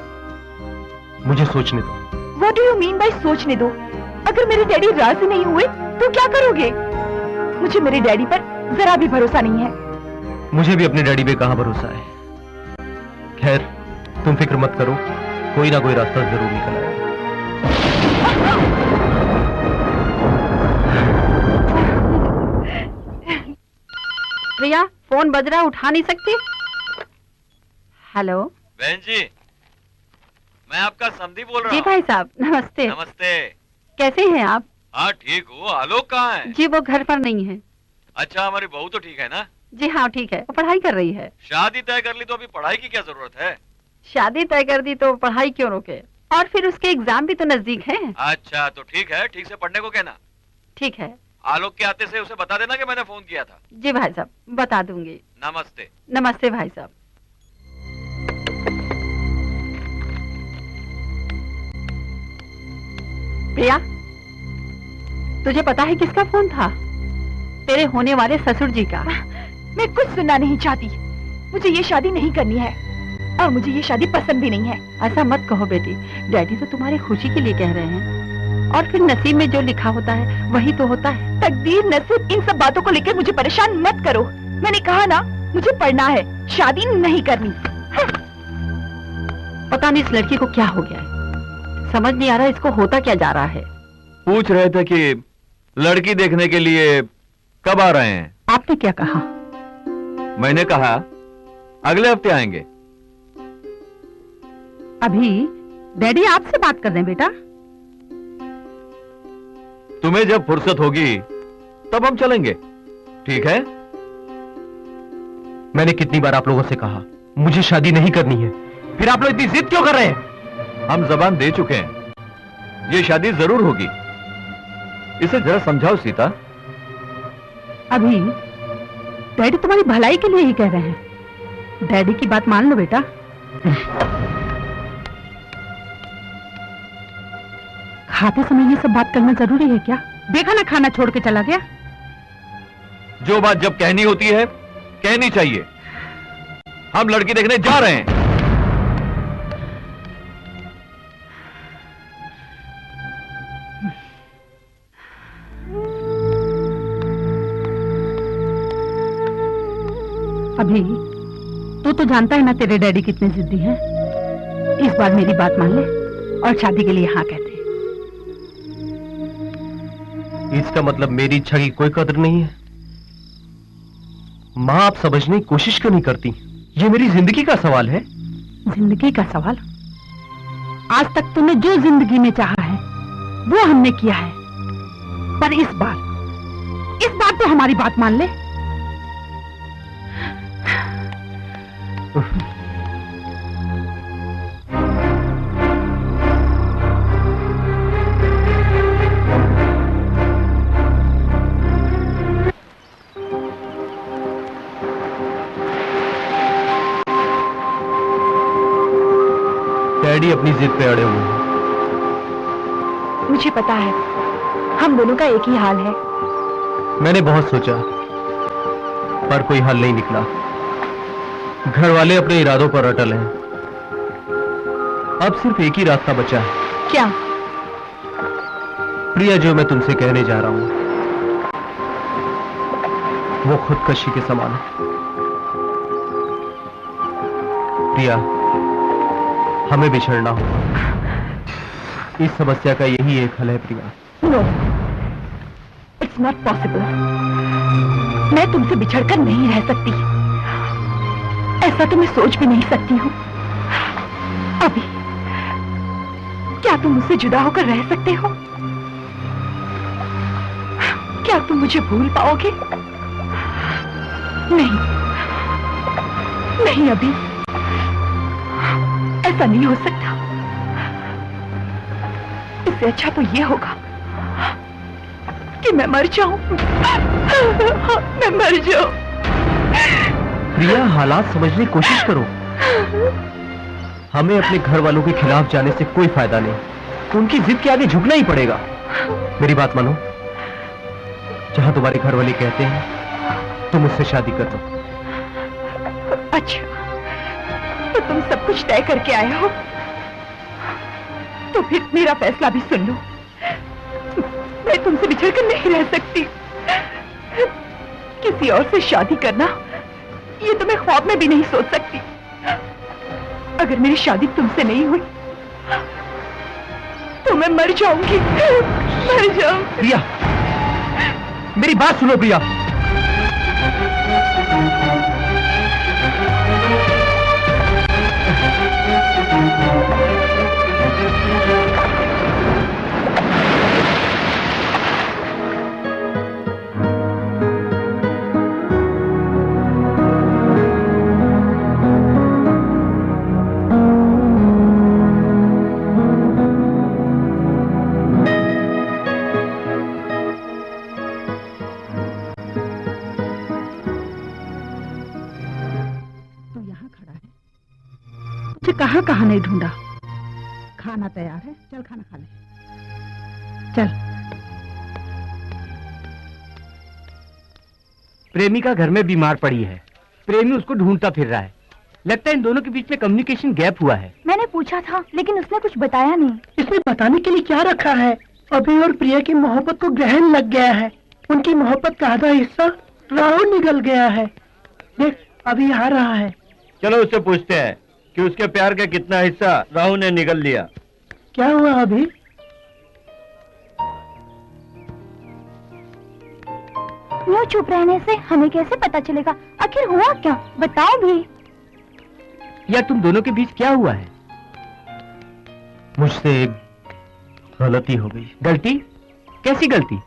मुझे सोचने दो। What do you mean by सोचने दो? अगर मेरे डैडी राजी नहीं हुए तो क्या करोगे? मुझे मेरे डैडी पर जरा भी भरोसा नहीं है। मुझे भी अपने डैडी पे कहाँ भरोसा है। खैर, तुम फिक्र मत करो, कोई ना कोई रास्ता जरूर निकल आएगा। प्रिया, फोन बज रहा, उठा नहीं सकती? हेलो बहन जी, मैं आपका समधी बोल रहा जी हूँ। भाई साहब, नमस्ते। नमस्ते। कैसे हैं आप? हाँ ठीक हूँ। आलोक कहाँ है? जी वो घर पर नहीं है। अच्छा, हमारी बहू तो ठीक है ना? जी हाँ ठीक है, वो पढ़ाई कर रही है। शादी तय कर ली तो अभी पढ़ाई की क्या जरूरत है? शादी तय कर दी तो पढ़ाई क्यों रोके? और फिर उसके एग्जाम भी तो नजदीक हैं। अच्छा तो ठीक है, ठीक से पढ़ने को कहना। ठीक है। आलोक के आते से उसे बता देना कि मैंने फोन किया था। जी भाई साहब, बता दूंगी। नमस्ते। नमस्ते भाई साहब। प्रिया, तुझे पता है किसका फोन था? तेरे होने वाले ससुर जी का। मैं कुछ सुनना नहीं चाहती, मुझे ये शादी नहीं करनी है और मुझे ये शादी पसंद भी नहीं है। ऐसा मत कहो बेटी, डैडी तो तुम्हारी खुशी के लिए कह रहे हैं। और फिर नसीब में जो लिखा होता है वही तो होता है। तकदीर, नसीब, इन सब बातों को लेकर मुझे परेशान मत करो। मैंने कहा ना, मुझे पढ़ना है, शादी नहीं करनी। पता नहीं इस लड़की को क्या हो गया है, समझ नहीं आ रहा इसको होता क्या जा रहा है। पूछ रहे थे कि लड़की देखने के लिए कब आ रहे हैं? आपने क्या कहा? मैंने कहा अगले हफ्ते आएंगे। अभी डैडी आपसे बात कर दें बेटा। तुम्हें जब फुर्सत होगी तब हम चलेंगे, ठीक है? मैंने कितनी बार आप लोगों से कहा मुझे शादी नहीं करनी है, फिर आप लोग इतनी जिद क्यों कर रहे हैं? हम जबान दे चुके हैं, ये शादी जरूर होगी। इसे जरा समझाओ सीता। अभी डैडी तुम्हारी भलाई के लिए ही कह रहे हैं, डैडी की बात मान लो बेटा। खाते समय ये सब बात करना जरूरी है क्या? देखा ना, खाना छोड़ के चला गया। जो बात जब कहनी होती है कहनी चाहिए। हम लड़की देखने जा रहे हैं। अभी तू तो जानता है ना तेरे डैडी कितने जिद्दी हैं। इस बार मेरी बात मान ले और शादी के लिए हाँ कहते। इसका मतलब मेरी इच्छा की कोई कदर नहीं है? माँ, आप समझने की कोशिश क्यों नहीं करती? ये मेरी जिंदगी का सवाल है। जिंदगी का सवाल? आज तक तूने जो जिंदगी में चाहा है वो हमने किया है, पर इस बार तो हमारी बात मान ले। डैडी अपनी जिद पे अड़े हुए हैं। मुझे पता है, हम दोनों का एक ही हाल है। मैंने बहुत सोचा पर कोई हल नहीं निकला। घर वाले अपने इरादों पर अटल हैं। अब सिर्फ एक ही रास्ता बचा है। क्या? प्रिया, जो मैं तुमसे कहने जा रहा हूं वो खुदकशी के समान है। प्रिया, हमें बिछड़ना होगा। इस समस्या का यही एक हल है Priya. No, it's not possible. मैं तुमसे बिछड़कर नहीं रह सकती। ऐसा तो मैं सोच भी नहीं सकती हूँ। अभी क्या तुम मुझसे जुदा होकर रह सकते हो? क्या तुम मुझे भूल पाओगे? नहीं, नहीं अभी, ऐसा नहीं हो सकता। इससे अच्छा तो ये होगा कि मैं मर जाऊं। मैं मर जाऊं। प्रिया, हालात समझने की कोशिश करो। हमें अपने घर वालों के खिलाफ जाने से कोई फायदा नहीं। उनकी जिद के आगे झुकना ही पड़ेगा। मेरी बात मानो, जहां तुम्हारे घर वाले कहते हैं तुम मुझसे शादी कर दो। अच्छा, तो तुम सब कुछ तय करके आए हो, तो फिर मेरा फैसला भी सुन लो। मैं तुमसे बिछड़कर नहीं रह सकती। किसी और से शादी करना, ये तो मैं ख्वाब में भी नहीं सोच सकती। अगर मेरी शादी तुमसे नहीं हुई तो मैं मर जाऊंगी। मर जाऊंगी। प्रिया, मेरी बात सुनो प्रिया। कहाँ नहीं ढूंढा। खाना तैयार है, चल खाना खा ले। चल। प्रेमिका घर में बीमार पड़ी है। प्रेमी उसको ढूंढता फिर रहा है। लगता है इन दोनों के बीच में कम्युनिकेशन गैप हुआ है। मैंने पूछा था, लेकिन उसने कुछ बताया नहीं। इसमें बताने के लिए क्या रखा है? अभी और प्रिया की मोहब्बत को ग्रहण लग गया है। उनकी मोहब्बत का आधा हिस्सा राहुल निकल गया है। देख, अभी आ रहा है। चलो उससे पूछते हैं कि उसके प्यार का कितना हिस्सा राहुल ने निगल लिया। क्या हुआ अभी? यूं चुप रहने से हमें कैसे पता चलेगा आखिर हुआ क्या? बताओ भी। या तुम दोनों के बीच क्या हुआ है? मुझसे एक गलती हो गई। गलती? कैसी गलती?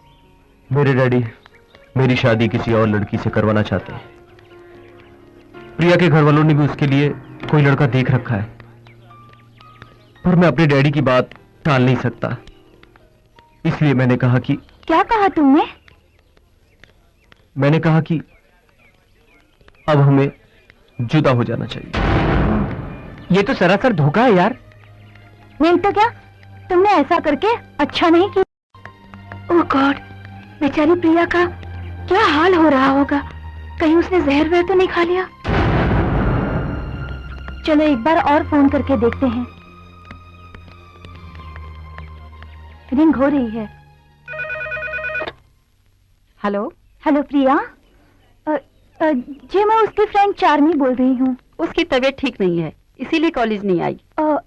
मेरे डैडी मेरी शादी किसी और लड़की से करवाना चाहते हैं। प्रिया के घर वालों ने भी उसके लिए कोई लड़का देख रखा है, पर मैं अपने डैडी की बात टाल नहीं सकता। इसलिए मैंने कहा कि... क्या कहा तुमने? मैंने कहा कि अब हमें जुदा हो जाना चाहिए। ये तो सरासर धोखा है यार। नहीं तो क्या, तुमने ऐसा करके अच्छा नहीं किया। ओह गॉड, बेचारी प्रिया का क्या हाल हो रहा होगा। कहीं उसने जहर वहर तो नहीं खा लिया? चलो एक बार और फोन करके देखते हैं। रिंग हो रही है। हेलो। हेलो प्रिया, जी मैं उसकी फ्रेंड चार्मी बोल रही हूँ। उसकी तबीयत ठीक नहीं है, इसीलिए कॉलेज नहीं आई।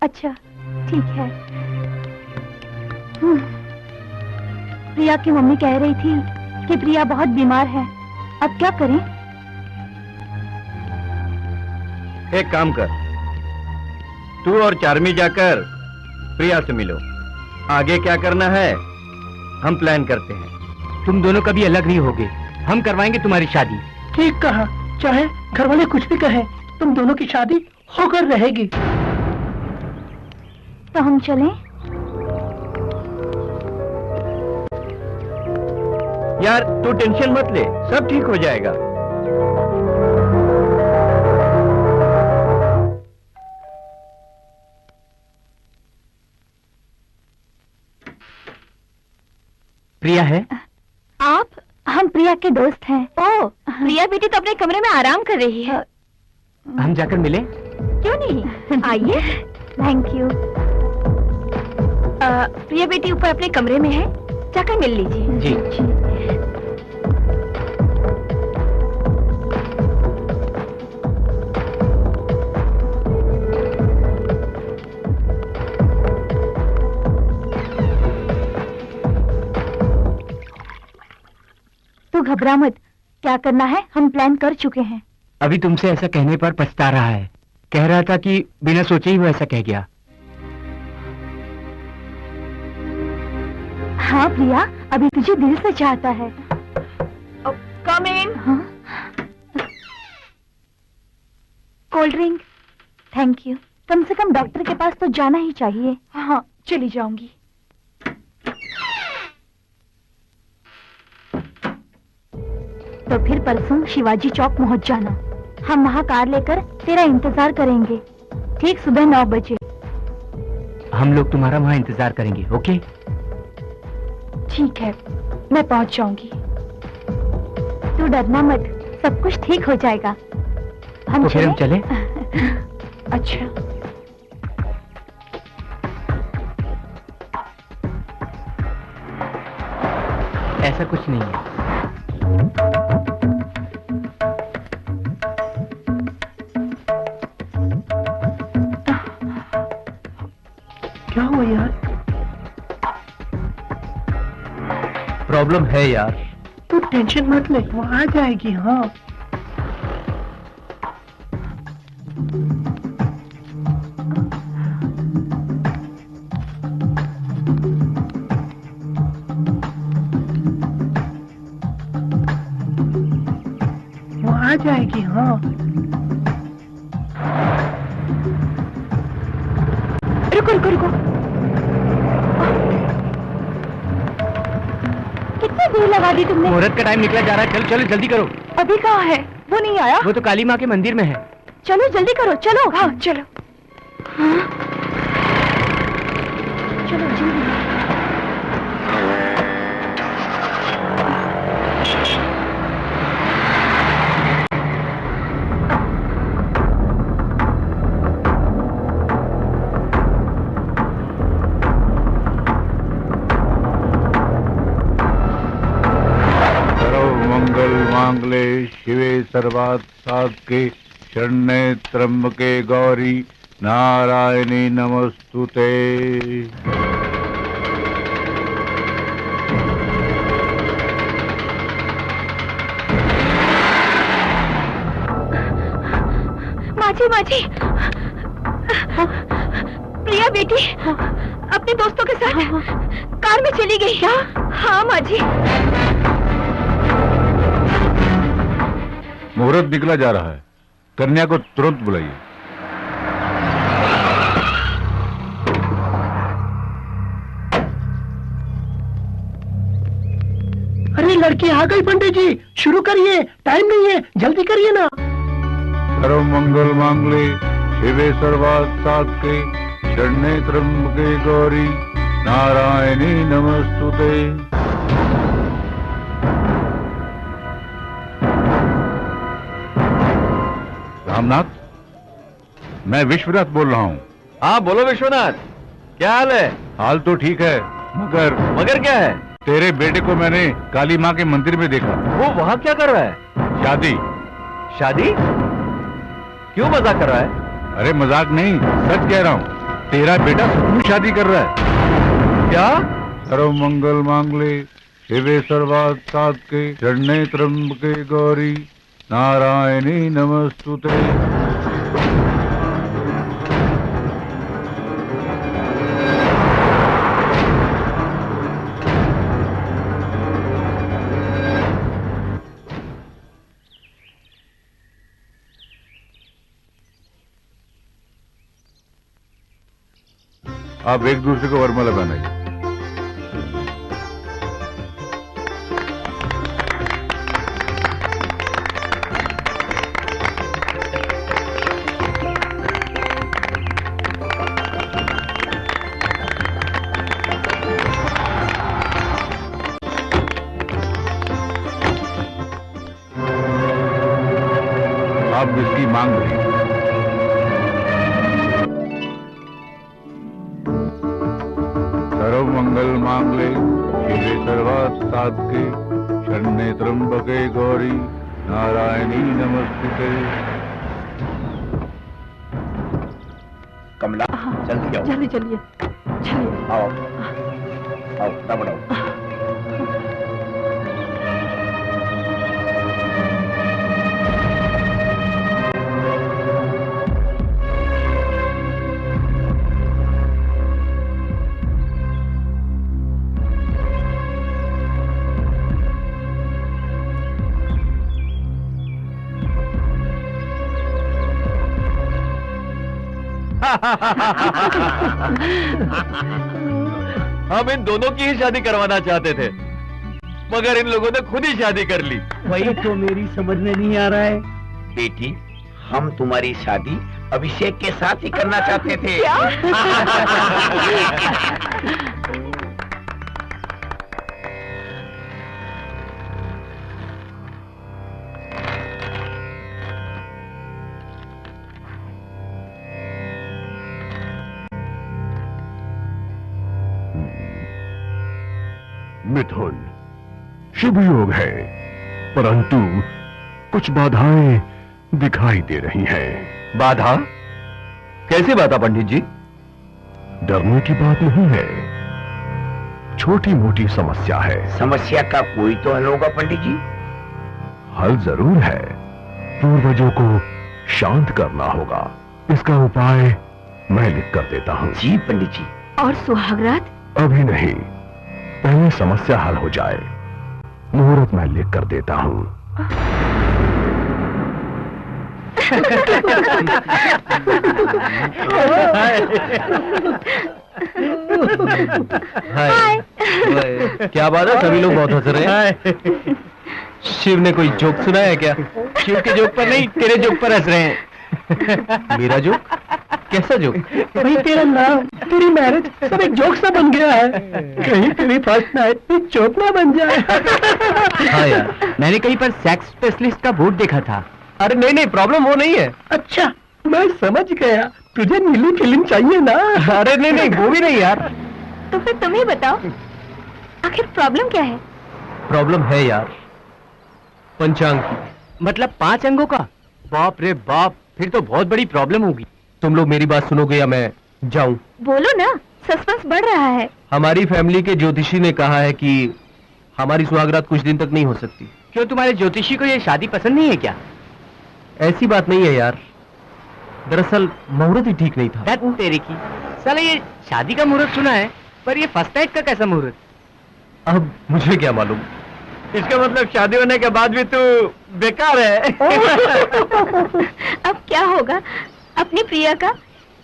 अच्छा ठीक है। प्रिया की मम्मी कह रही थी कि प्रिया बहुत बीमार है, अब क्या करें? एक काम कर, तू और चार्मी जाकर प्रिया से मिलो। आगे क्या करना है हम प्लान करते हैं। तुम दोनों कभी अलग नहीं होगे, हम करवाएंगे तुम्हारी शादी। ठीक कहा, चाहे घर वाले कुछ भी कहें, तुम दोनों की शादी होकर रहेगी। तो हम चलें? यार तू टेंशन मत ले, सब ठीक हो जाएगा। प्रिया है? आप? हम प्रिया के दोस्त हैं। ओह, प्रिया बेटी तो अपने कमरे में आराम कर रही है। हम जाकर मिलें? क्यों नहीं, आइए। Thank you. प्रिया बेटी ऊपर अपने कमरे में है, जाकर मिल लीजिए। जी। तू घबरा मत, क्या करना है हम प्लान कर चुके हैं। अभी तुमसे ऐसा कहने पर पछता रहा है, कह रहा था कि बिना सोचे ही वो ऐसा कह गया। हाँ प्रिया, अभी तुझे दिल से चाहता है। Come in. Cold drink. Thank you. कम से कम डॉक्टर के पास तो जाना ही चाहिए। हाँ चली जाऊंगी। तो फिर परसों शिवाजी चौक पहुंच जाना, हम वहाँ कार लेकर तेरा इंतजार करेंगे, ठीक सुबह 9 बजे। हम लोग तुम्हारा वहाँ इंतजार करेंगे, ओके? ठीक है, मैं पहुंच जाऊंगी। तू डरना मत, सब कुछ ठीक हो जाएगा। तो फिर हम चले? अच्छा। ऐसा कुछ नहीं है। क्या हुआ यार? प्रॉब्लम है यार। तू टेंशन मत ले, वो आ जाएगी। हाँ वो आ जाएगी। हाँ रुको रुको रुको, कितनी देर लगा दी तुमने? मुहूर्त का टाइम निकला जा रहा है, चलो चलो जल्दी करो। अभी कहाँ है? वो नहीं आया। वो तो काली माँ के मंदिर में है। चलो जल्दी करो, चलो। हाँ चलो। हाँ? चलो जल्दी। मांगले शिवे सर्वात् साधके शरण्ये त्र्यंबके गौरी नारायणी नमस्तुते। माजी माजी, प्रिया बेटी अपने दोस्तों के साथ कार में चली गई। क्या? हाँ माजी। मुहूर्त निकला जा रहा है, कन्या को तुरंत बुलाइए। अरे लड़की आ गई पंडित जी, शुरू करिए, टाइम नहीं है, जल्दी करिए ना। सर्व मंगल मांगले शिवे सर्वात् साधके शरण्ये त्र्यंबके गौरी नारायणी नमस्तुते। रामनाथ, मैं विश्वनाथ बोल रहा हूँ। हाँ बोलो विश्वनाथ, क्या हाल है? हाल तो ठीक है, मगर क्या है? तेरे बेटे को मैंने काली माँ के मंदिर में देखा। वो वहाँ क्या कर रहा है? शादी शादी? क्यों मजाक कर रहा है? अरे मजाक नहीं, सच कह रहा हूँ। तेरा बेटा सचमुच शादी कर रहा है। क्या? सर्व मंगल मांगले शिवे सर्वार्थ साधके शरण्ये त्र्यंबके गौरी नारायणी नमस्तुते। आप एक दूसरे को वरमाला पहनाइए। आप जिसकी मांग रही सर्व मंगल मांगले शिवे सर्वार्थ साधके शरण्ये त्र्यंबके गौरी नारायणी नमस्तुते। कमला जल्दी आओ। जल्दी चलिए चलिए। आओ आओ तब बढ़ाओ। हम इन दोनों की ही शादी करवाना चाहते थे, मगर इन लोगों ने खुद ही शादी कर ली। वही तो मेरी समझ में नहीं आ रहा है। बेटी, हम तुम्हारी शादी अभिषेक के साथ ही करना चाहते थे। मिथुन, शुभ योग है, परंतु कुछ बाधाएं दिखाई दे रही हैं। बाधा? कैसी बाधा पंडित जी? डरने की बात नहीं है, छोटी मोटी समस्या है। समस्या का कोई तो हल होगा पंडित जी। हल जरूर है, पूर्वजों को शांत करना होगा। इसका उपाय मैं लिख कर देता हूँ। जी पंडित जी। और सुहागरात? अभी नहीं, पहले समस्या हल हो जाए। मुहूर्त मैं लिख कर देता हूँ। हाय। क्या बात है, सभी लोग बहुत हंस रहे हैं। शिव ने कोई जोक सुनाया है क्या? शिव के जोक पर नहीं, तेरे जोक पर हंस रहे हैं। मेरा जोक? कैसा जोक? भाई तेरा नाम, तेरी मैरिज सब एक जोक सा बन गया है। कहीं तेरी फर्स्ट नाइट एक जोक ना बन जाए। हाँ यार, मैंने कहीं पर सेक्स स्पेशलिस्ट का बोर्ड देखा था। अरे नहीं नहीं, प्रॉब्लम वो नहीं है। अच्छा, मैं समझ गया, तुझे नीली फिल्म चाहिए ना। अरे नहीं नहीं, वो भी नहीं यार। तो फिर तुम ही बताओ, आखिर प्रॉब्लम क्या है? प्रॉब्लम है यार, पंचांग की। मतलब 5 अंगों का? बाप रे बाप, फिर तो बहुत बड़ी प्रॉब्लम होगी। तुम लोग मेरी बात सुनोगे या मैं जाऊं? बोलो ना, सस्पेंस बढ़ रहा है। हमारी फैमिली के ज्योतिषी ने कहा है कि हमारी सुहागरात कुछ दिन तक नहीं हो सकती। क्यों, तुम्हारे ज्योतिषी को ये शादी पसंद नहीं है क्या? ऐसी बात नहीं है यार, दरअसल मुहूर्त ही ठीक नहीं था। तेरे की साला, ये शादी का मुहूर्त सुना है, पर ये फर्स्ट नाइट का कैसा मुहूर्त? अब मुझे क्या मालूम। इसका मतलब शादी होने के बाद भी तू बेकार है। अब क्या होगा? अपनी प्रिया का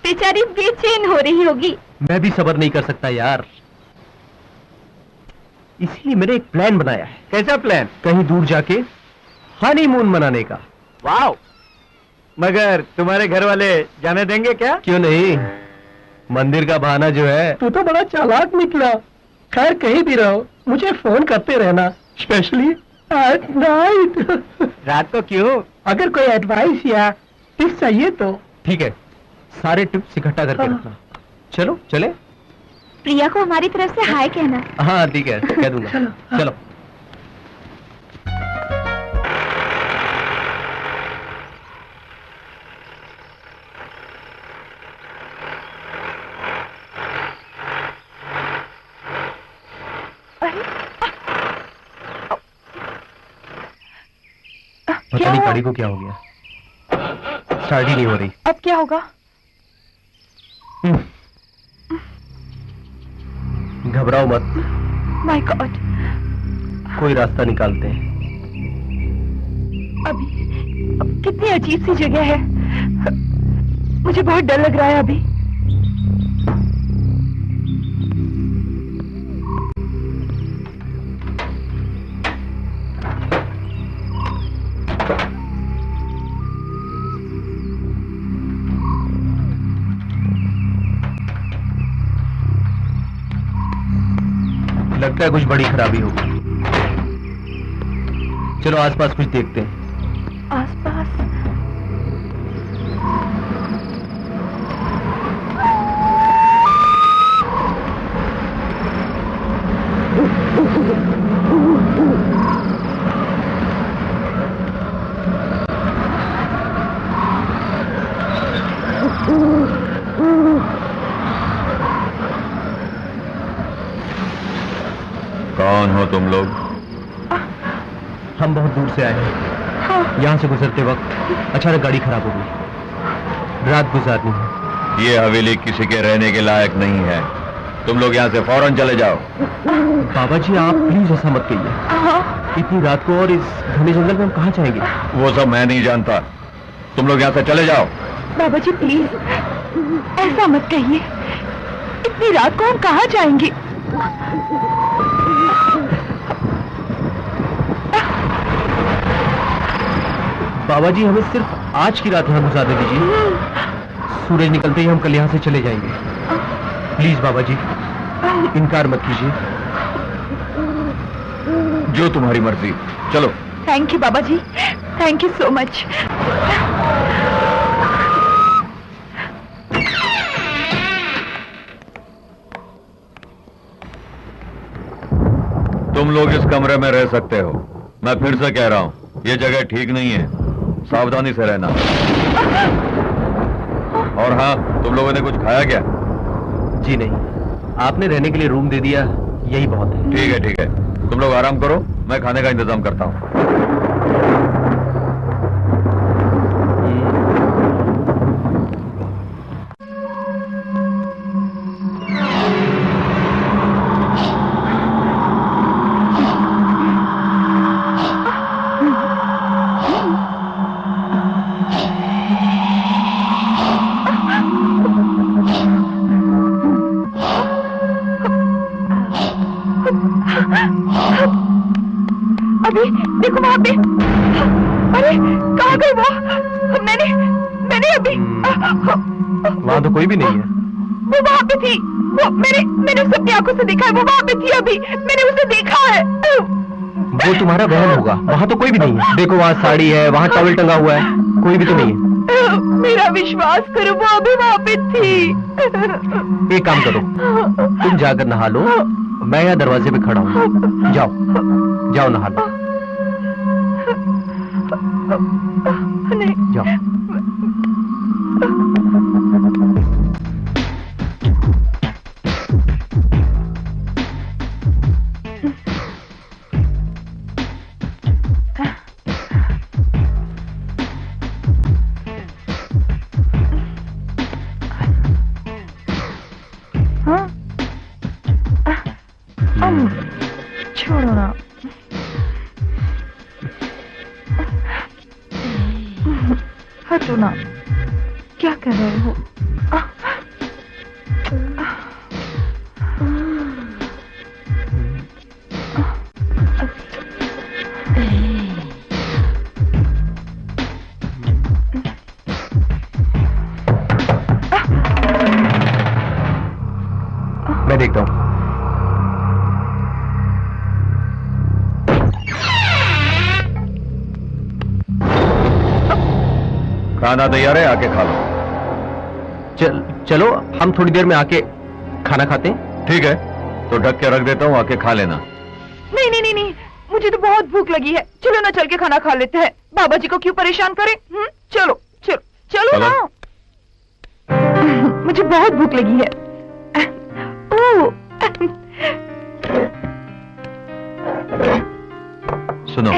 बेचारी बेचैन हो रही होगी। मैं भी सब्र नहीं कर सकता यार, इसलिए मैंने एक प्लान बनाया है। कैसा प्लान? कहीं दूर जाके हनीमून मनाने का। वाओ! मगर तुम्हारे घर वाले जाने देंगे क्या? क्यों नहीं, मंदिर का बहाना जो है। तू तो बड़ा चालाक निकला। खैर, कहीं भी रहो, मुझे फोन करते रहना, स्पेशली एट नाइट। रात को क्यों? अगर कोई एडवाइस या टिप्स चाहिए तो। ठीक है, सारे टिप्स इकट्ठा करके रखना। चलो चले। प्रिया को हमारी तरफ से हाय कहना। हाँ ठीक है, कह दूंगा। चलो। पता नहीं गाड़ी को क्या हो गया, स्टार्ट ही नहीं हो रही। अब क्या होगा? घबराओ मत, माय गॉड, कोई रास्ता निकालते हैं। अब कितनी अजीब सी जगह है, मुझे बहुत डर लग रहा है अभी। लगता है कुछ बड़ी खराबी होगी। चलो आसपास कुछ देखते हैं। आसपास? कौन हो तुम लोग? हम बहुत दूर से आए हैं। यहाँ से गुजरते वक्त अचानक गाड़ी खराब हो गई। रात गुजारनी है। ये हवेली किसी के रहने के लायक नहीं है। तुम लोग यहाँ से फौरन चले जाओ। बाबा जी आप प्लीज ऐसा मत कहिए। इतनी रात को और इस घने जंगल में हम कहाँ जाएंगे? वो सब मैं नहीं जानता। तुम लोग यहाँ से चले जाओ। बाबा जी प्लीज ऐसा मत कहिए, इतनी रात को हम कहाँ जाएंगे? बाबा जी हमें सिर्फ आज की रात यहाँ गुजार दे दीजिए। सूरज निकलते ही हम कल यहाँ से चले जाएंगे। प्लीज बाबा जी इनकार मत कीजिए। जो तुम्हारी मर्जी, चलो। थैंक यू बाबा जी, थैंक यू सो मच। तुम लोग इस कमरे में रह सकते हो। मैं फिर से कह रहा हूँ, ये जगह ठीक नहीं है, सावधानी से रहना। और हाँ, तुम लोगों ने कुछ खाया क्या? जी नहीं, आपने रहने के लिए रूम दे दिया, यही बहुत है। ठीक है ठीक है, तुम लोग आराम करो, मैं खाने का इंतजाम करता हूँ। अभी देखो वहां पे, अरे कहाँ गई वो? मैंने अभी वहां तो कोई भी नहीं है। वो वहां पे थी, वो मैंने उसे अपनी आंखों से देखा है, वो वहां पे थी अभी, मैंने उसे देखा है। वो तुम्हारा बहन होगा, वहां तो कोई भी नहीं है। देखो वहाँ साड़ी है, वहाँ टॉवल टंगा हुआ है, कोई भी तो नहीं है। मेरा विश्वास करो, वो अभी वहां पे थी। एक काम करो, तुम जाकर नहा लो, मैं यहाँ दरवाजे पे खड़ा हूँ। जाओ जाओ नहा लो। नहीं जाओ। छोड़ो ना। हटो ना, क्या कर रहे हो? मैं देखता हूँ। खाना तैयार है, आके खा लो। चलो हम थोड़ी देर में आके खाना खाते हैं। ठीक है, तो ढक के रख देता हूँ, आके खा लेना। नहीं नहीं नहीं नहीं, मुझे तो बहुत भूख लगी है, चलो ना चल के खाना खा लेते हैं। बाबा जी को क्यों परेशान करें? चलो चलो चलो ना। मुझे बहुत भूख लगी है। सुनो,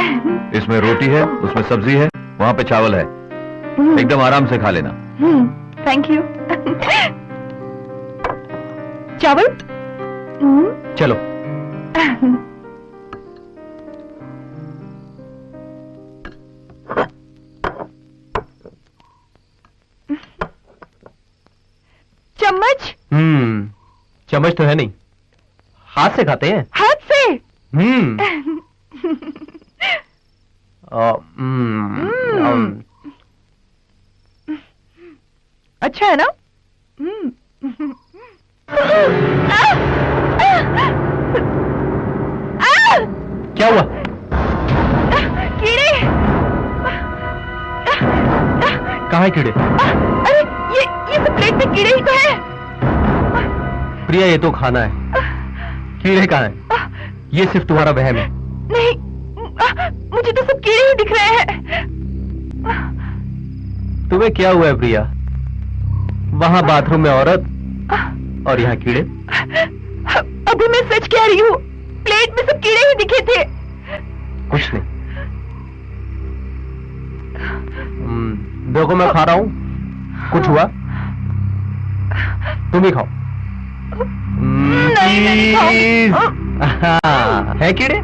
इसमें रोटी है, उसमें सब्जी है, वहाँ पे चावल है। एकदम आराम से खा लेना। Thank you. चावल? चलो। चम्मच? चम्मच तो है नहीं, हाथ से खाते हैं। हाथ से? अच्छा है ना? क्या हुआ? कीड़े। कहाँ है कीड़े? अरे ये सब प्लेट में कीड़े ही तो है। प्रिया, ये तो खाना है, कीड़े कहाँ है? ये सिर्फ तुम्हारा वहम है। नहीं, मुझे तो सब कीड़े ही दिख रहे हैं। तुम्हें क्या हुआ है प्रिया? वहाँ बाथरूम में औरत और यहाँ कीड़े। अभी मैं सच कह रही हूँ, प्लेट में सब कीड़े ही दिखे थे। कुछ नहीं। देखो मैं खा रहा हूँ, कुछ हुआ? तुम ही खाओ। नहीं, मैं नहीं खाऊं। है कीड़े?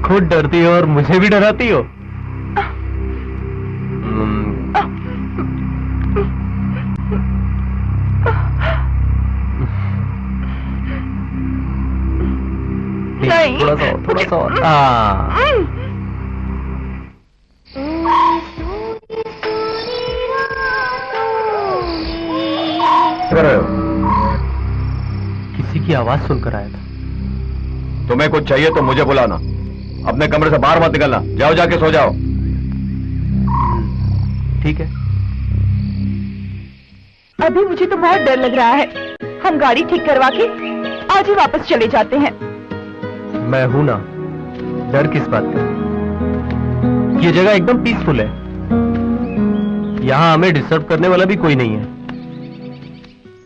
खुद डरती हो और मुझे भी डराती हो। नहीं। थोड़ा सा और। कर रहे हो? किसी की आवाज सुनकर आया था। तुम्हें कुछ चाहिए तो मुझे बुलाना, अपने कमरे से बाहर मत निकलना। जाओ, जाके सो जाओ। ठीक है। अभी मुझे तो बहुत डर लग रहा है। हम गाड़ी ठीक करवा के आज ही वापस चले जाते हैं। मैं हूं ना, डर किस बात का? ये जगह एकदम पीसफुल है, यहां हमें डिस्टर्ब करने वाला भी कोई नहीं है।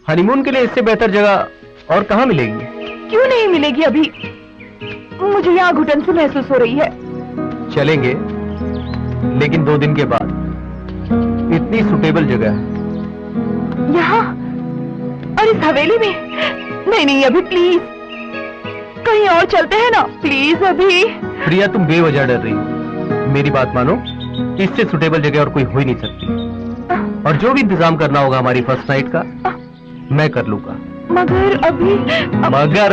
हनीमून के लिए इससे बेहतर जगह और कहां मिलेगी? क्यों नहीं मिलेगी? अभी मुझे यहाँ घुटन सी महसूस हो रही है। चलेंगे, लेकिन 2 दिन के बाद। इतनी सुटेबल जगह है यहाँ और इस हवेली में? नहीं नहीं, अभी प्लीज कहीं और चलते हैं ना, प्लीज अभी। प्रिया, तुम बेवजह डर रही हो। मेरी बात मानो, इससे सुटेबल जगह और कोई हो ही नहीं सकती। और जो भी इंतजाम करना होगा हमारी फर्स्ट नाइट का, मैं कर लूंगा। मगर अभी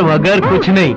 मगर कुछ नहीं।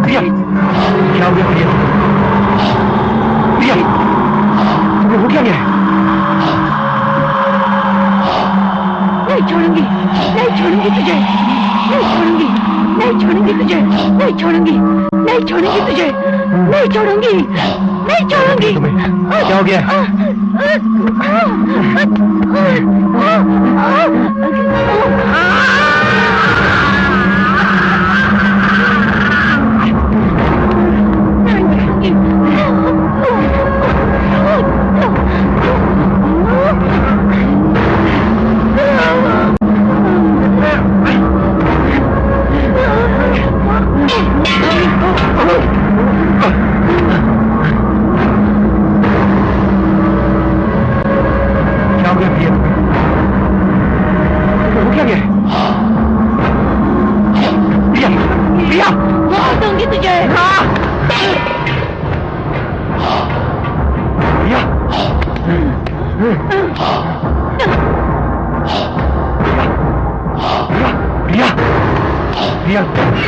प्रिया, क्या हो गया प्रिया? प्रिया, तुम्हें हो क्या गया? नहीं छोड़ूंगी, नहीं छोड़ूंगी तुझे, नहीं छोड़ूंगी, नहीं छोड़ूंगी तुझे, नहीं छोड़ूंगी, नहीं छोड़ूंगी तुझे, नहीं छोड़ूंगी, नहीं छोड़ूंगी। क्या हो गया?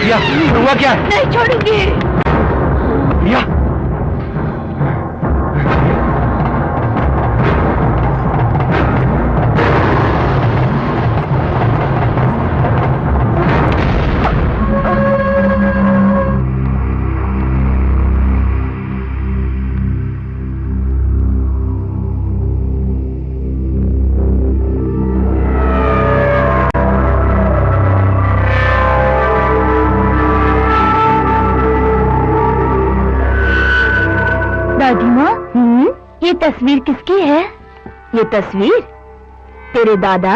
प्रिया, हुआ क्या? नहीं छोड़ूंगी। प्रिया, दादी माँ, ये तस्वीर किसकी है? ये तस्वीर तेरे दादा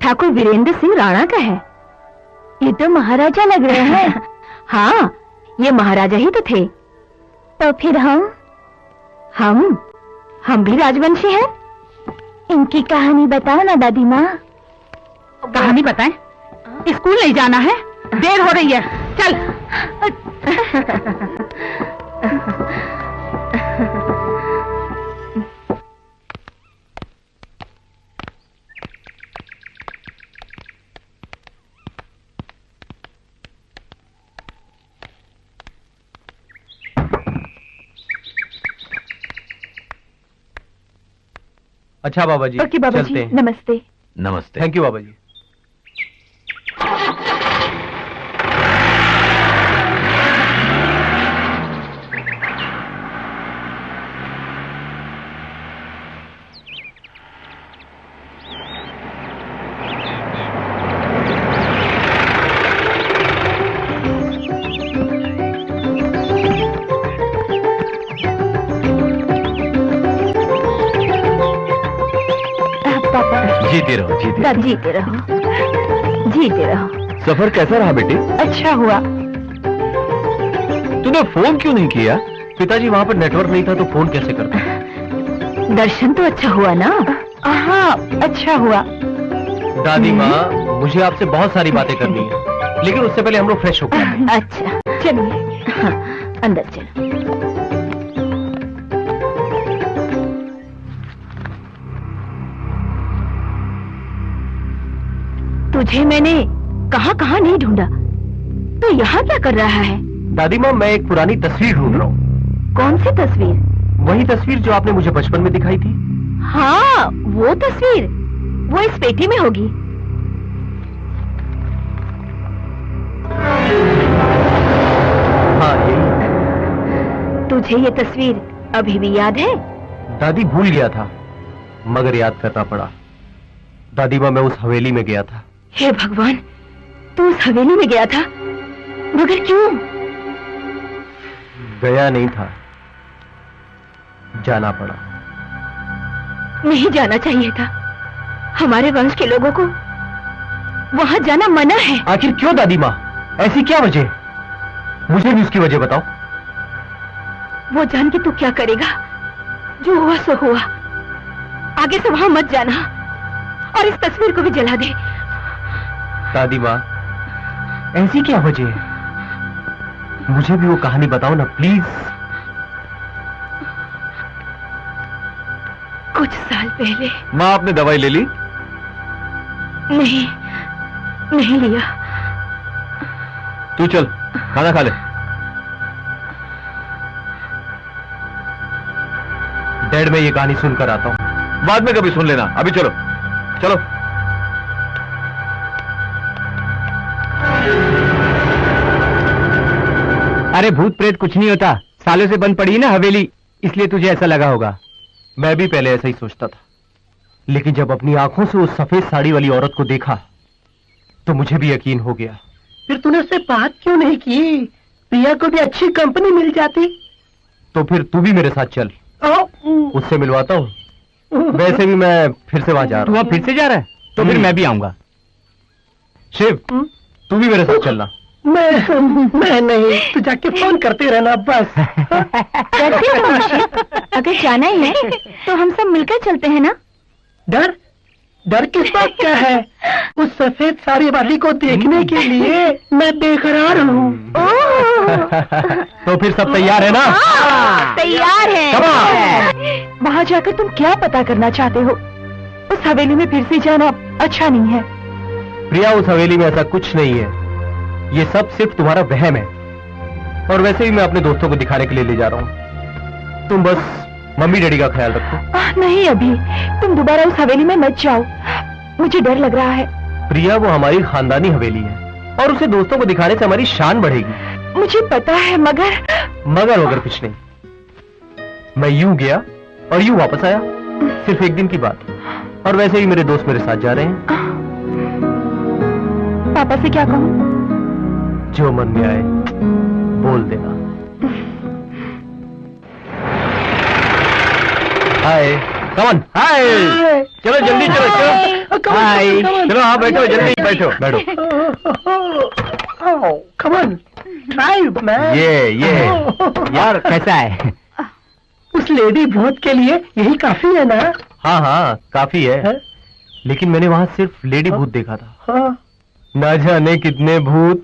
ठाकुर वीरेंद्र सिंह राणा का है। ये तो महाराजा लग रहे हैं। हाँ, ये महाराजा ही तो थे। तो फिर हम भी राजवंशी हैं। इनकी कहानी बताओ ना दादी माँ। कहानी बताएं? स्कूल नहीं जाना है, देर हो रही है, चल। अच्छा बाबा जी, ओके बाबा चलते जी, हैं। नमस्ते। नमस्ते। थैंक यू बाबा जी। जीते रहो, जीते दादी जीते रहो, जीते रहो। सफर कैसा रहा बेटी? अच्छा हुआ। तूने फोन क्यों नहीं किया? पिताजी वहाँ पर नेटवर्क नहीं था तो फोन कैसे करता? दर्शन तो अच्छा हुआ ना? हाँ, अच्छा हुआ। दादी माँ, मुझे आपसे बहुत सारी बातें करनी है, लेकिन उससे पहले हम लोग फ्रेश हो गए। अच्छा, चलिए। हाँ, अंदर चलो। तुझे मैंने कहाँ नहीं ढूंढा, तो यहाँ क्या कर रहा है? दादी माँ, मैं एक पुरानी तस्वीर ढूंढ रहा हूँ। कौन सी तस्वीर? वही तस्वीर जो आपने मुझे बचपन में दिखाई थी। हाँ, वो तस्वीर, वो इस पेटी में होगी। हाँ, यही। तुझे ये तस्वीर अभी भी याद है? दादी, भूल गया था, मगर याद करना पड़ा। दादी माँ, मैं उस हवेली में गया था। हे भगवान, तू उस हवेली में गया था, मगर क्यों? गया नहीं था, जाना पड़ा। नहीं जाना चाहिए था। हमारे वंश के लोगों को वहां जाना मना है। आखिर क्यों दादी माँ? ऐसी क्या वजह? मुझे भी उसकी वजह बताओ। वो जान के तू क्या करेगा? जो हुआ सो हुआ। आगे से वहां मत जाना, और इस तस्वीर को भी जला दे। दादी माँ, ऐसी क्या वजह है? मुझे भी वो कहानी बताओ ना, प्लीज। कुछ साल पहले। माँ, आपने दवाई ले ली? नहीं, नहीं लिया। तू चल खाना खा ले। डैड, मैं ये कहानी सुनकर आता हूं। बाद में कभी सुन लेना, अभी चलो चलो। अरे भूत प्रेत कुछ नहीं होता, सालों से बंद पड़ी ना हवेली, इसलिए तुझे ऐसा लगा होगा। मैं भी पहले ऐसा ही सोचता था, लेकिन जब अपनी आंखों से उस सफेद साड़ी वाली औरत को देखा तो मुझे भी यकीन हो गया। फिर तूने उससे बात क्यों नहीं की? प्रिया को भी अच्छी कंपनी मिल जाती। तो फिर तू भी मेरे साथ चल, उससे मिलवाता हूँ। वैसे भी मैं फिर से वहां जा रहा हूँ। तू अब फिर से जा रहा है? तो फिर मैं भी आऊंगा। शिव, तू भी मेरे साथ चलना। मैं नहीं, तू जाके फोन करते रहना बस। करते रहो शिव, अगर जाना ही है तो हम सब मिलकर चलते हैं ना। डर किस बात का है? उस सफेद साड़ी वाली को देखने के लिए मैं बेकरार हूँ। तो फिर सब तैयार है ना? तैयार है। वहाँ जाकर तुम क्या पता करना चाहते हो? उस हवेली में फिर से जाना अच्छा नहीं है। प्रिया, उस हवेली में ऐसा कुछ नहीं है, ये सब सिर्फ तुम्हारा वहम है। और वैसे ही मैं अपने दोस्तों को दिखाने के लिए ले जा रहा हूँ। तुम बस मम्मी डैडी का ख्याल रखो। नहीं अभी, तुम दोबारा उस हवेली में मत जाओ, मुझे डर लग रहा है। प्रिया, वो हमारी खानदानी हवेली है और उसे दोस्तों को दिखाने से हमारी शान बढ़ेगी। मुझे पता है, मगर वगैरह कुछ नहीं। मैं यूं गया और यूं वापस आया, सिर्फ एक दिन की बात। और वैसे ही मेरे दोस्त मेरे साथ जा रहे हैं। पापा से क्या कहूँ? जो मन में आए बोल देना। हाय, कमन, हाय। चलो जल्दी चलो, चलो हाय। चलो हाँ, बैठो, जल्दी बैठो बैठो। कमन, ड्राइव मैन। ये यार कैसा है? उस लेडी भूत के लिए यही काफी है ना? हाँ हाँ काफी है, लेकिन मैंने वहां सिर्फ लेडी भूत देखा था। हाँ। ना जाने कितने भूत।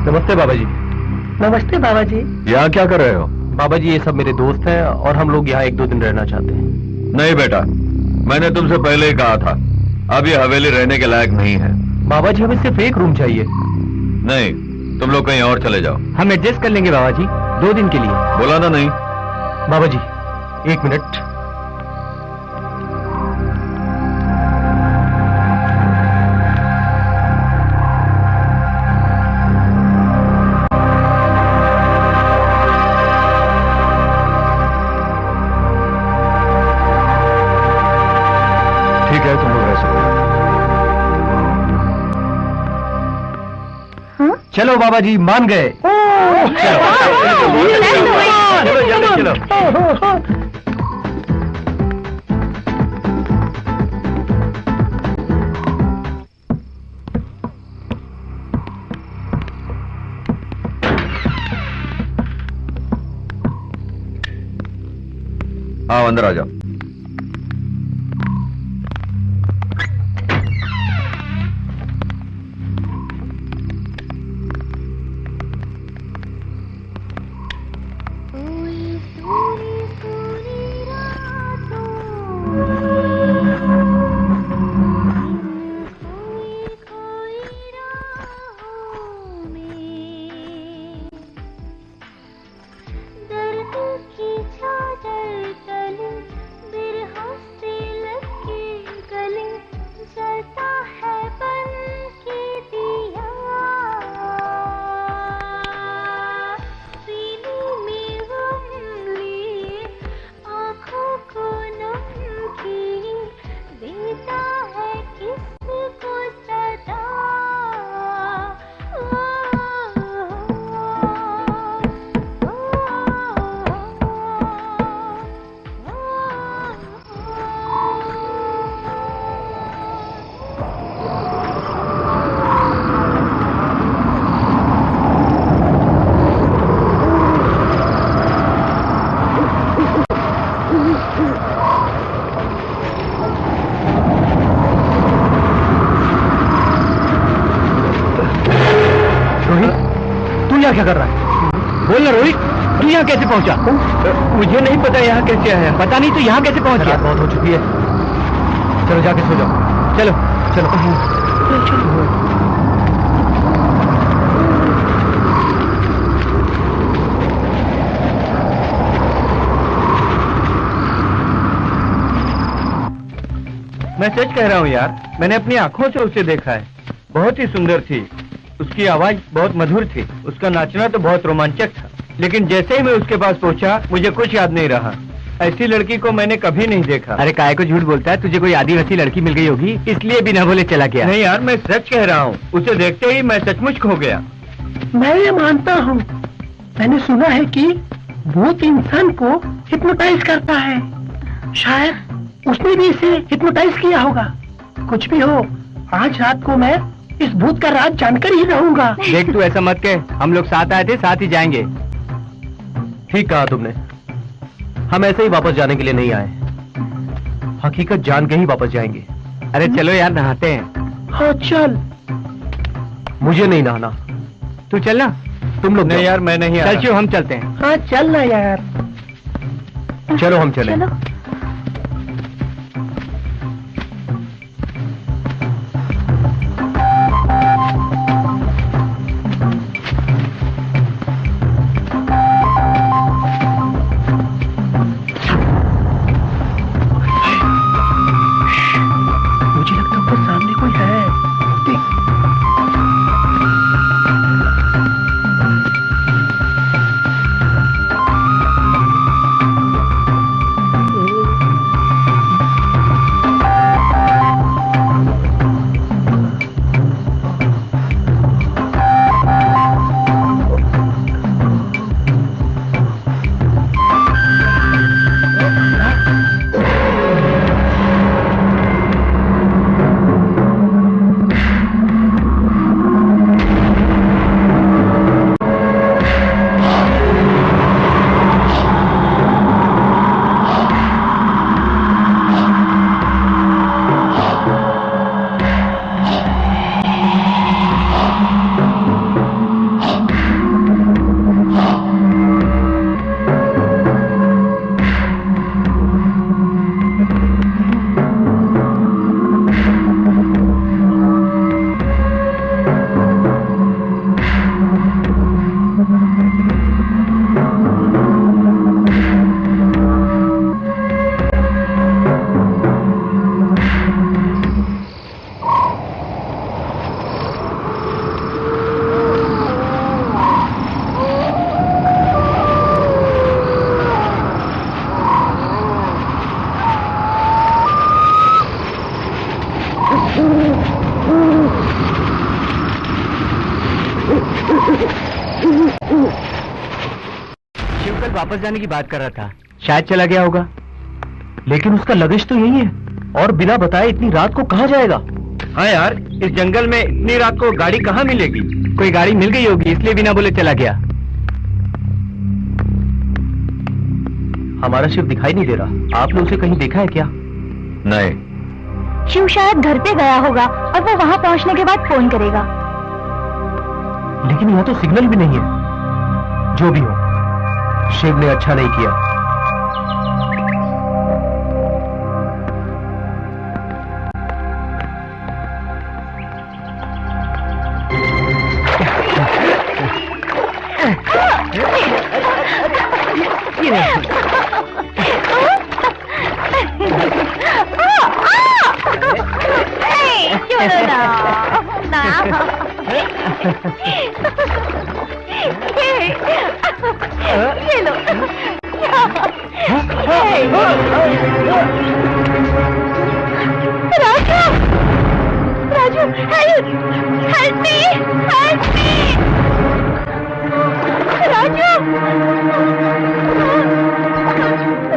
नमस्ते बाबा जी। नमस्ते बाबा जी। यहाँ क्या कर रहे हो? बाबा जी, ये सब मेरे दोस्त हैं और हम लोग यहाँ 1-2 दिन रहना चाहते हैं। नहीं बेटा, मैंने तुमसे पहले ही कहा था, अब ये हवेली रहने के लायक नहीं है। बाबा जी, हमें सिर्फ एक रूम चाहिए। नहीं, तुम लोग कहीं और चले जाओ। हम एडजस्ट कर लेंगे बाबा जी, 2 दिन के लिए। बोला ना नहीं। बाबा जी 1 मिनट। ठीक है, तुम लोग रह सकते हो। चलो बाबा जी, मान गए। चलो जल्दी चलो। आओ अंदर आ जाओ। क्या कर रहा है? बोल ना रोहित, तू यहाँ कैसे पहुंचा? मुझे नहीं पता यहाँ कैसे आया। पता नहीं, तो यहाँ कैसे पहुंच गया? बहुत हो चुकी है, चलो जाके सो जाओ। चलो चलो। मैं सच कह रहा हूँ यार, मैंने अपनी आंखों से उसे देखा है। बहुत ही सुंदर थी, उसकी आवाज बहुत मधुर थी, उसका नाचना तो बहुत रोमांचक था। लेकिन जैसे ही मैं उसके पास पहुंचा, मुझे कुछ याद नहीं रहा। ऐसी लड़की को मैंने कभी नहीं देखा। अरे काहे को झूठ बोलता है? तुझे कोई आदिवासी लड़की मिल गई होगी, इसलिए बिना बोले चला गया। नहीं यार, मैं सच कह रहा हूँ, उसे देखते ही मैं सचमुच खो गया। मैं ये मानता हूँ, मैंने सुना है कि भूत इंसान को हिप्नोटाइज करता है। शायद उसने भी इसे हिप्नोटाइज किया होगा। कुछ भी हो, आज रात को मैं इस भूत का राज जानकर ही रहूंगा। देख तू ऐसा मत कह, हम लोग साथ आए थे, साथ ही जाएंगे। ठीक कहा तुमने, हम ऐसे ही वापस जाने के लिए नहीं आए, हकीकत जान के ही वापस जाएंगे। अरे चलो यार, नहाते हैं। हाँ चल। मुझे नहीं नहाना, तू चल ना। तुम लोग नहीं यार, मैं नहीं। चल क्यों, हम चलते हैं। हाँ चल ना यार। चलो हम चले। चलो। मुझे लगता है ऊपर सामने कोई है। देख। शिव कल वापस जाने की बात कर रहा था, शायद चला गया होगा। लेकिन उसका लगेज तो यही है, और बिना बताए इतनी रात को कहाँ जाएगा? हाँ यार, इस जंगल में इतनी रात को गाड़ी कहाँ मिलेगी? कोई गाड़ी मिल गई होगी, इसलिए बिना बोले चला गया। हमारा शिव दिखाई नहीं दे रहा, आपने उसे कहीं देखा है क्या? नहीं। शिव शायद घर पे गया होगा और वो वहां पहुंचने के बाद फोन करेगा। लेकिन यहाँ तो सिग्नल भी नहीं है। जो भी हो, शिव ने अच्छा नहीं किया। छोड़ो ना, ना। ये लो। Raju, Raju, help me, help me, Raju,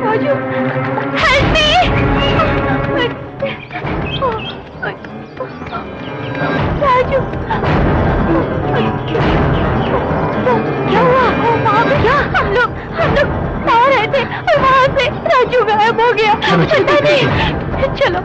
Raju, help me. Raju, क्या हुआ? क्या? हम लोग आ रहे थे और वहाँ से राजू गायब हो गया। पता नहीं। चलो।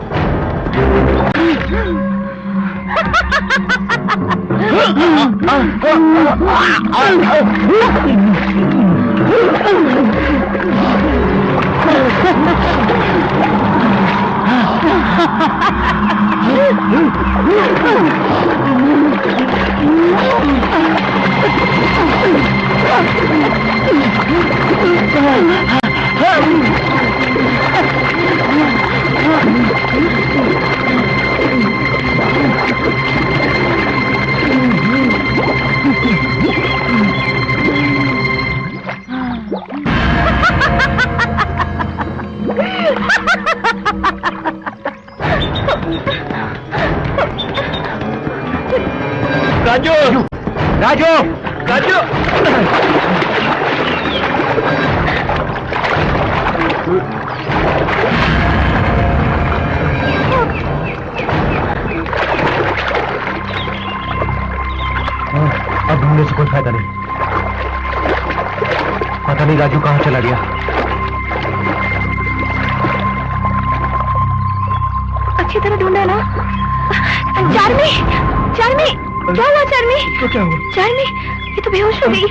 राजू राजू राजू अब ढूंढने से कोई फायदा नहीं। पता नहीं राजू कहां चला गया। अच्छी तरह ढूंढा ना। चार्मी, चार्मी, क्या हुआ चार्मी? तो क्या हुआ? चार्मी, ये तो बेहोश हो गई।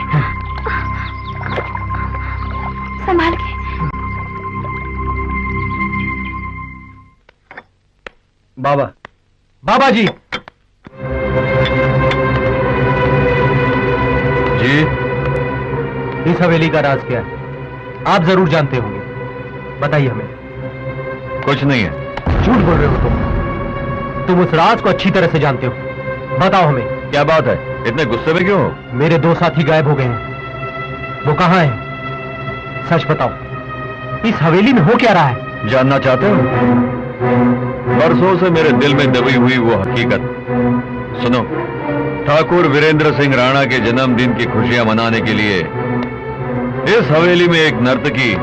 संभाल के। बाबा, बाबा जी। जी, इस हवेली का राज क्या है? आप जरूर जानते होंगे, बताइए हमें। कुछ नहीं है। झूठ बोल रहे हो तुम उस राज को अच्छी तरह से जानते हो। बताओ हमें। क्या बात है, इतने गुस्से में क्यों हो? मेरे 2 साथी गायब हो गए हैं। वो कहां हैं? सच बताओ, इस हवेली में हो क्या रहा है? जानना चाहते हो? बरसों से मेरे दिल में दबी हुई वो हकीकत सुनो। ठाकुर वीरेंद्र सिंह राणा के जन्मदिन की खुशियां मनाने के लिए इस हवेली में एक नर्तकी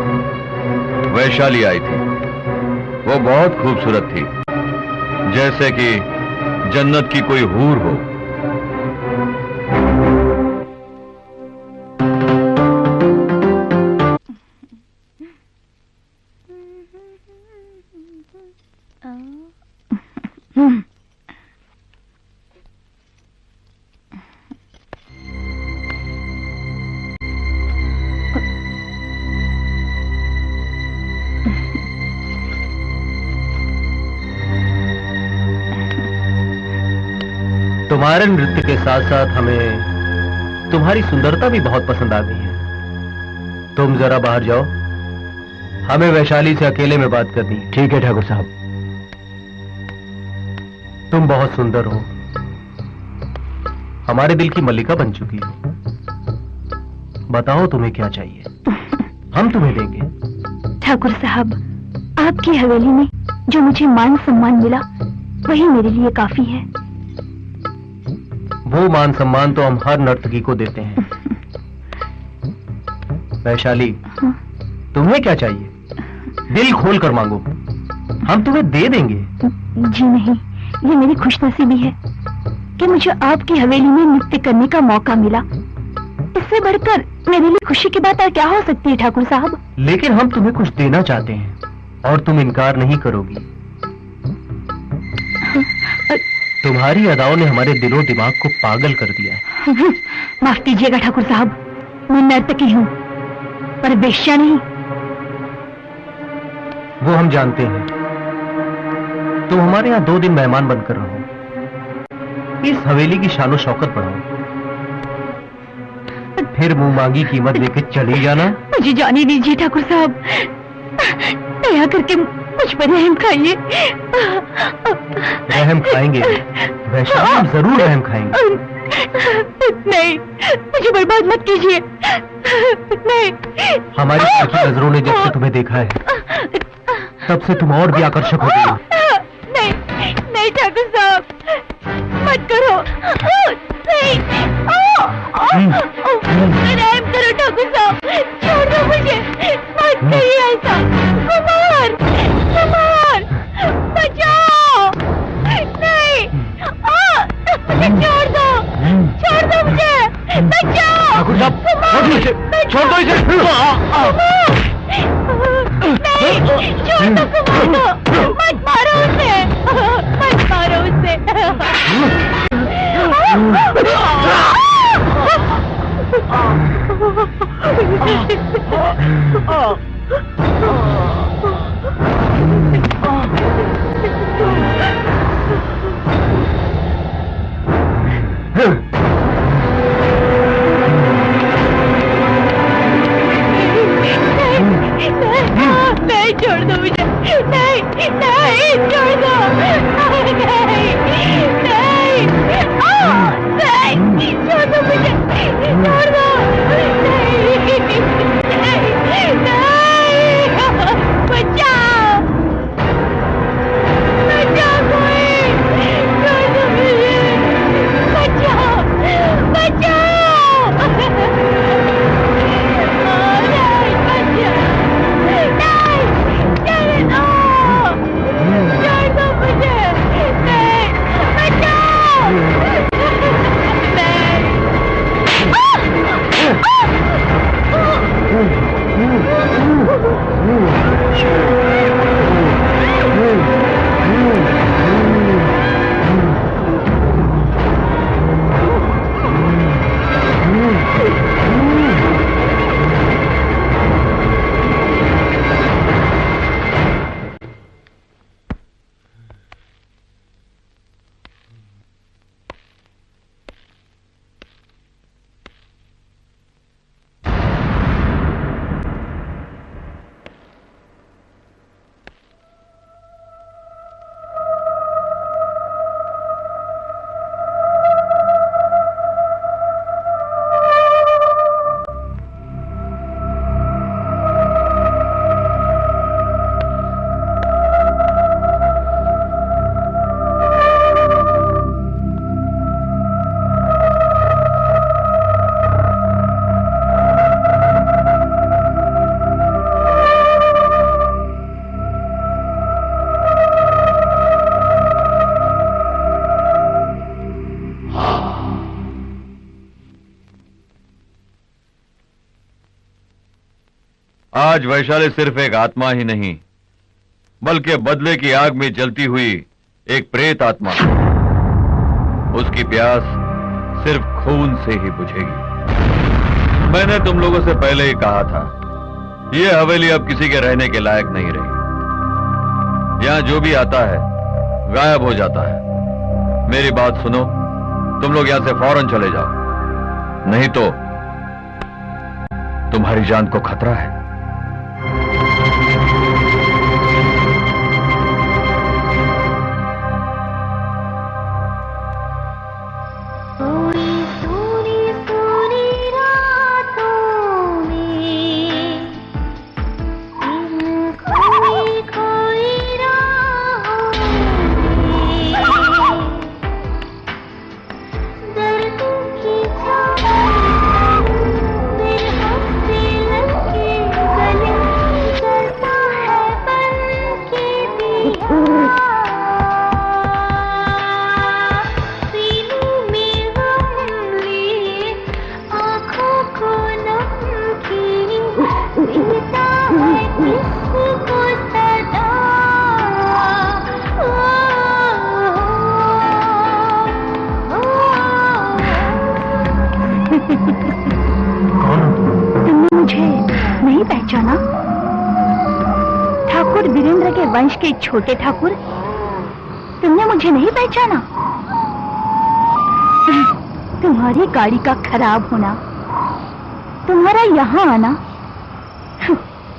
वैशाली आई थी। वो बहुत खूबसूरत थी, जैसे कि जन्नत की कोई हूर हो। तुम्हारे नृत्य के साथ साथ हमें तुम्हारी सुंदरता भी बहुत पसंद आ गई है। तुम जरा बाहर जाओ, हमें वैशाली से अकेले में बात करनी है। ठीक है ठाकुर साहब। तुम बहुत सुंदर हो, हमारे दिल की मल्लिका बन चुकी हो। बताओ तुम्हें क्या चाहिए, हम तुम्हें देंगे। ठाकुर साहब, आपकी हवेली में जो मुझे मान सम्मान मिला वही मेरे लिए काफी है। वो मान सम्मान तो हम हर नर्तकी को देते हैं। वैशाली, तुम्हें क्या चाहिए? दिल खोल कर मांगो, हम तुम्हें दे देंगे। जी नहीं, ये मेरी खुशनसीबी है कि मुझे आपकी हवेली में नृत्य करने का मौका मिला। इससे बढ़कर मेरे लिए खुशी की बात और क्या हो सकती है ठाकुर साहब? लेकिन हम तुम्हें कुछ देना चाहते हैं और तुम इनकार नहीं करोगी। तुम्हारी अदाओं ने हमारे दिलो दिमाग को पागल कर दिया है। माफ कीजिएगा ठाकुर साहब, मैं नर्तकी हूँ पर वेश्या नहीं। वो हम जानते हैं। तुम हमारे यहाँ 2 दिन मेहमान बनकर रहो, इस हवेली की शानो शौकत बढ़ाओ, फिर मुंह मांगी कीमत लेके चली जाना। मुझे जाने दीजिए ठाकुर साहब, दया करके मुझ पर रहम खाइए। रहम खाएंगे वैशाली, हम जरूर रहम खाएंगे। नहीं, मुझे बर्बाद मत कीजिए। नहीं। हमारी की नजरों ने जब से तुम्हें देखा है तब से तुम और भी आकर्षक हो गई हो। नहीं, नहीं ठाकुर साहब, मत करो। नहीं, रहम करो ठाकुर साहब, छोड़ दो मुझे, मत करिए ऐसा। कुमार, कुमार, बचाओ। नहीं, मुझे छोड़ दो मुझे, बचाओ। ठाकुर साहब, छोड़ दो इसे। नहीं, छोड़ दो कुमार को, मत मारो उसे, मत मारो उसे। नहीं, छोड़ दो मुझे। नहीं, नहीं, छोड़ दो। नहीं, नहीं, नहीं, छोड़ दो मुझे। छोड़ दो। नहीं, नहीं, बचाओ, बचाओ कोई, छोड़ दो मुझे, बचाओ, बचाओ। आज वैशाली सिर्फ एक आत्मा ही नहीं बल्कि बदले की आग में जलती हुई एक प्रेत आत्मा। उसकी प्यास सिर्फ खून से ही बुझेगी। मैंने तुम लोगों से पहले ही कहा था, यह हवेली अब किसी के रहने के लायक नहीं रही। यहां जो भी आता है गायब हो जाता है। मेरी बात सुनो, तुम लोग यहां से फौरन चले जाओ, नहीं तो तुम्हारी जान को खतरा है। तुमने मुझे नहीं पहचाना? ठाकुर वीरेंद्र के वंश के छोटे ठाकुर, तुमने मुझे नहीं पहचाना? तुम्हारी गाड़ी का खराब होना, तुम्हारा यहाँ आना,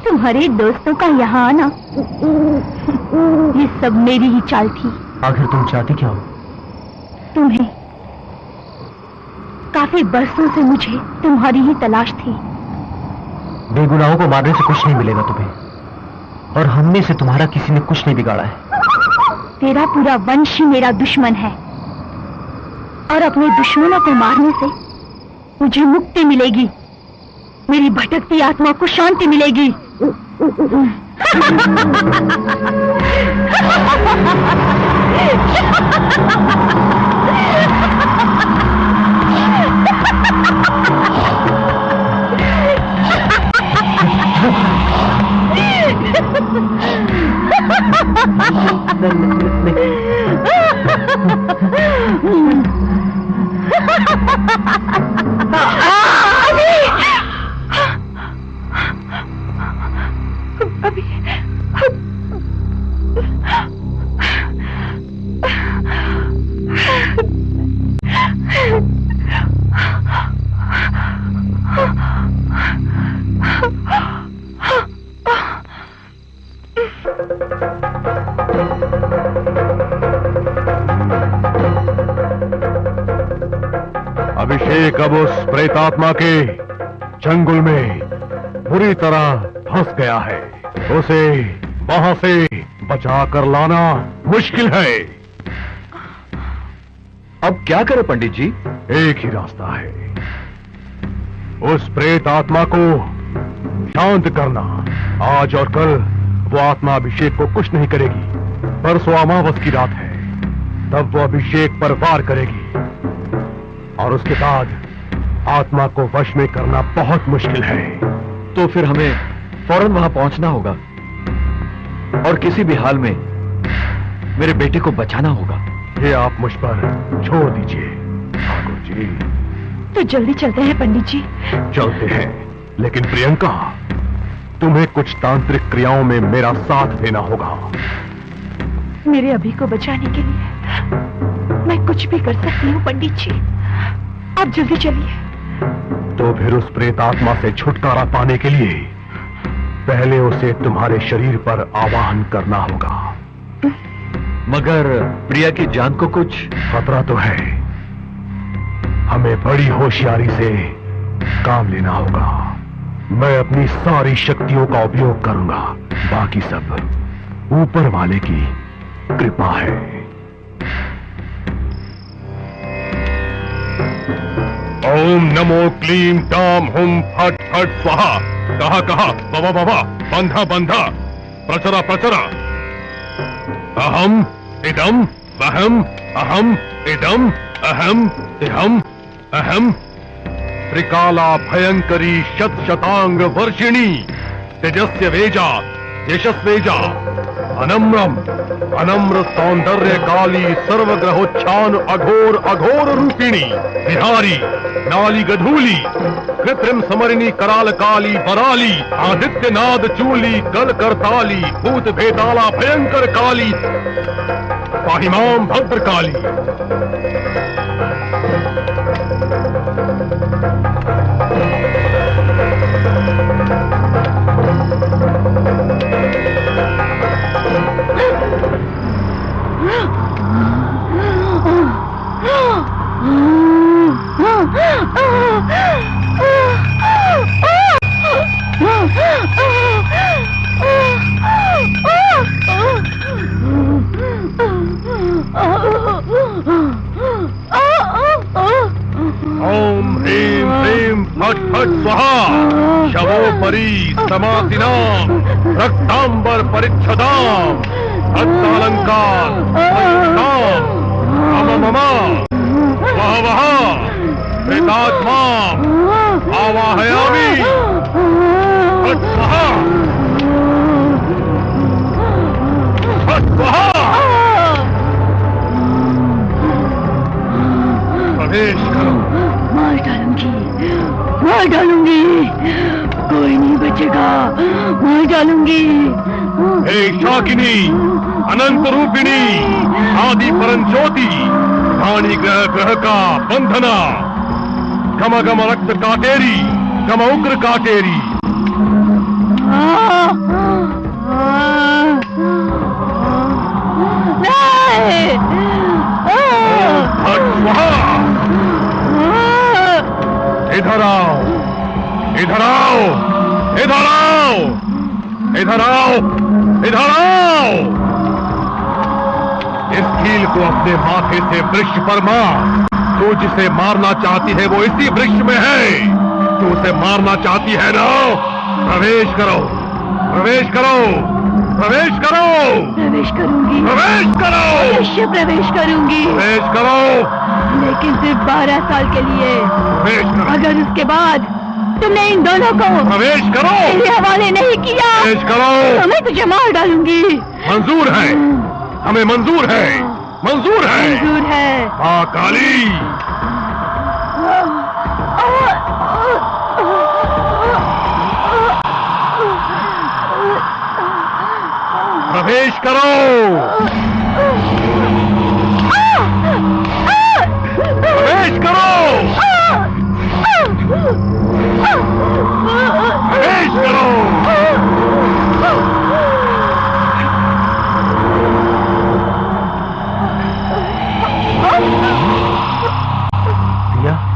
तुम्हारे दोस्तों का यहाँ आना, ये सब मेरी ही चाल थी। आखिर तुम चाहती क्या हो? तुम्हें। काफी बरसों से मुझे तुम्हारी ही तलाश थी। बेगुनाहों को मारने से कुछ नहीं मिलेगा तुम्हें, और हमने से तुम्हारा किसी ने कुछ नहीं बिगाड़ा है। तेरा पूरा वंश ही मेरा दुश्मन है, और अपने दुश्मनों को मारने से मुझे मुक्ति मिलेगी, मेरी भटकती आत्मा को शांति मिलेगी। अभी अभिषेक अब उस प्रेतात्मा के चंगुल में बुरी तरह फंस गया है। उसे वहां से बचा कर लाना मुश्किल है। अब क्या करें पंडित जी? एक ही रास्ता है, उस प्रेत आत्मा को शांत करना। आज और कल वो आत्मा अभिषेक को कुछ नहीं करेगी। परसों अमावस की रात है, तब वो अभिषेक पर वार करेगी और उसके बाद आत्मा को वश में करना बहुत मुश्किल है। तो फिर हमें फौरन वहां पहुंचना होगा और किसी भी हाल में मेरे बेटे को बचाना होगा। ये आप मुझ पर छोड़ दीजिए ठाकुर जी। तो जल्दी चलते हैं पंडित जी। चलते हैं, लेकिन प्रियंका, तुम्हें कुछ तांत्रिक क्रियाओं में मेरा साथ देना होगा। मेरे अभी को बचाने के लिए मैं कुछ भी कर सकती हूँ पंडित जी। आप जल्दी चलिए। तो फिर उस प्रेत आत्मा से छुटकारा पाने के लिए पहले उसे तुम्हारे शरीर पर आवाहन करना होगा। मगर प्रिया की जान को कुछ खतरा तो है, हमें बड़ी होशियारी से काम लेना होगा। मैं अपनी सारी शक्तियों का उपयोग करूंगा, बाकी सब ऊपर वाले की कृपा है। ओम नमो क्लीम टाम हुम फट फट स्वाहा। कहा कहा बाबा बाबा, बंधा बंधा, प्रचरा प्रचरा। अहम इदम वहम, अहम इदम अहम इहम अहम। त्रिकाला भयंकरी शत शतांग वर्षिणी, तेजस्य वेजा यशस्वेजा, अनम्रम अनम्र सौंदर्य काली, सर्वग्रहोच्छान अघोर अघोर रूपिणी, बिहारी नाली गधूली, कृत्रिम समरिणी कराल काली बराली, आदित्य नाद चूली कल करताली, भूत भेताला भयंकर काली, पाहिमाम भद्र काली। ओम ह्रीं ह्रीं फट फट स्वाहा। शवोपरि समासिनाम रक्तांबर परिच्छदाम, हस्तालंकार मम मम वह वह प्रेतात्मा आवाहयामि। फट स्वाहा फट स्वाहा। प्रवेश करो। मार डालूंगी, मार डालूंगी, कोई नहीं बचेगा, मार डालूंगी। हे शाकिनी, अनंत रूपिणी, आदि परम ज्योति, वाणी ग्रह ग्रह का बंधना, गम गम रक्त काटेरी, गम उग्र काटेरी। इधर आओ, इधर आओ, इधर आओ, इधर आओ, इधर आओ। इस कील को अपने माथे से वृक्ष पर मार। तू जिसे मारना चाहती है वो इसी वृक्ष में है। तू उसे मारना चाहती है ना? प्रवेश करो, प्रवेश करो, प्रवेश करो, प्रवेश करूंगी, प्रवेश करो, अवश्य प्रवेश करूंगी, प्रवेश करो, लेकिन सिर्फ 12 साल के लिए। प्रवेश करो, अगर उसके बाद तुमने इन दोनों को प्रवेश करो, मेरे हवाले नहीं किया प्रवेश करो। तो मैं तुझे मार डालूंगी। मंजूर है, हमें मंजूर है, मंजूर है, मंजूर है। माँ काली। प्रवेश करो। प्रवेश करो। प्रवेश करो। प्रिया,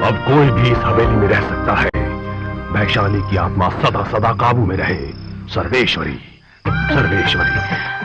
अब कोई भी इस हवेली में रह सकता है। वैशाली की आत्मा सदा सदा काबू में रहे। सर्वेश्वरी, सर्वेश्वरी।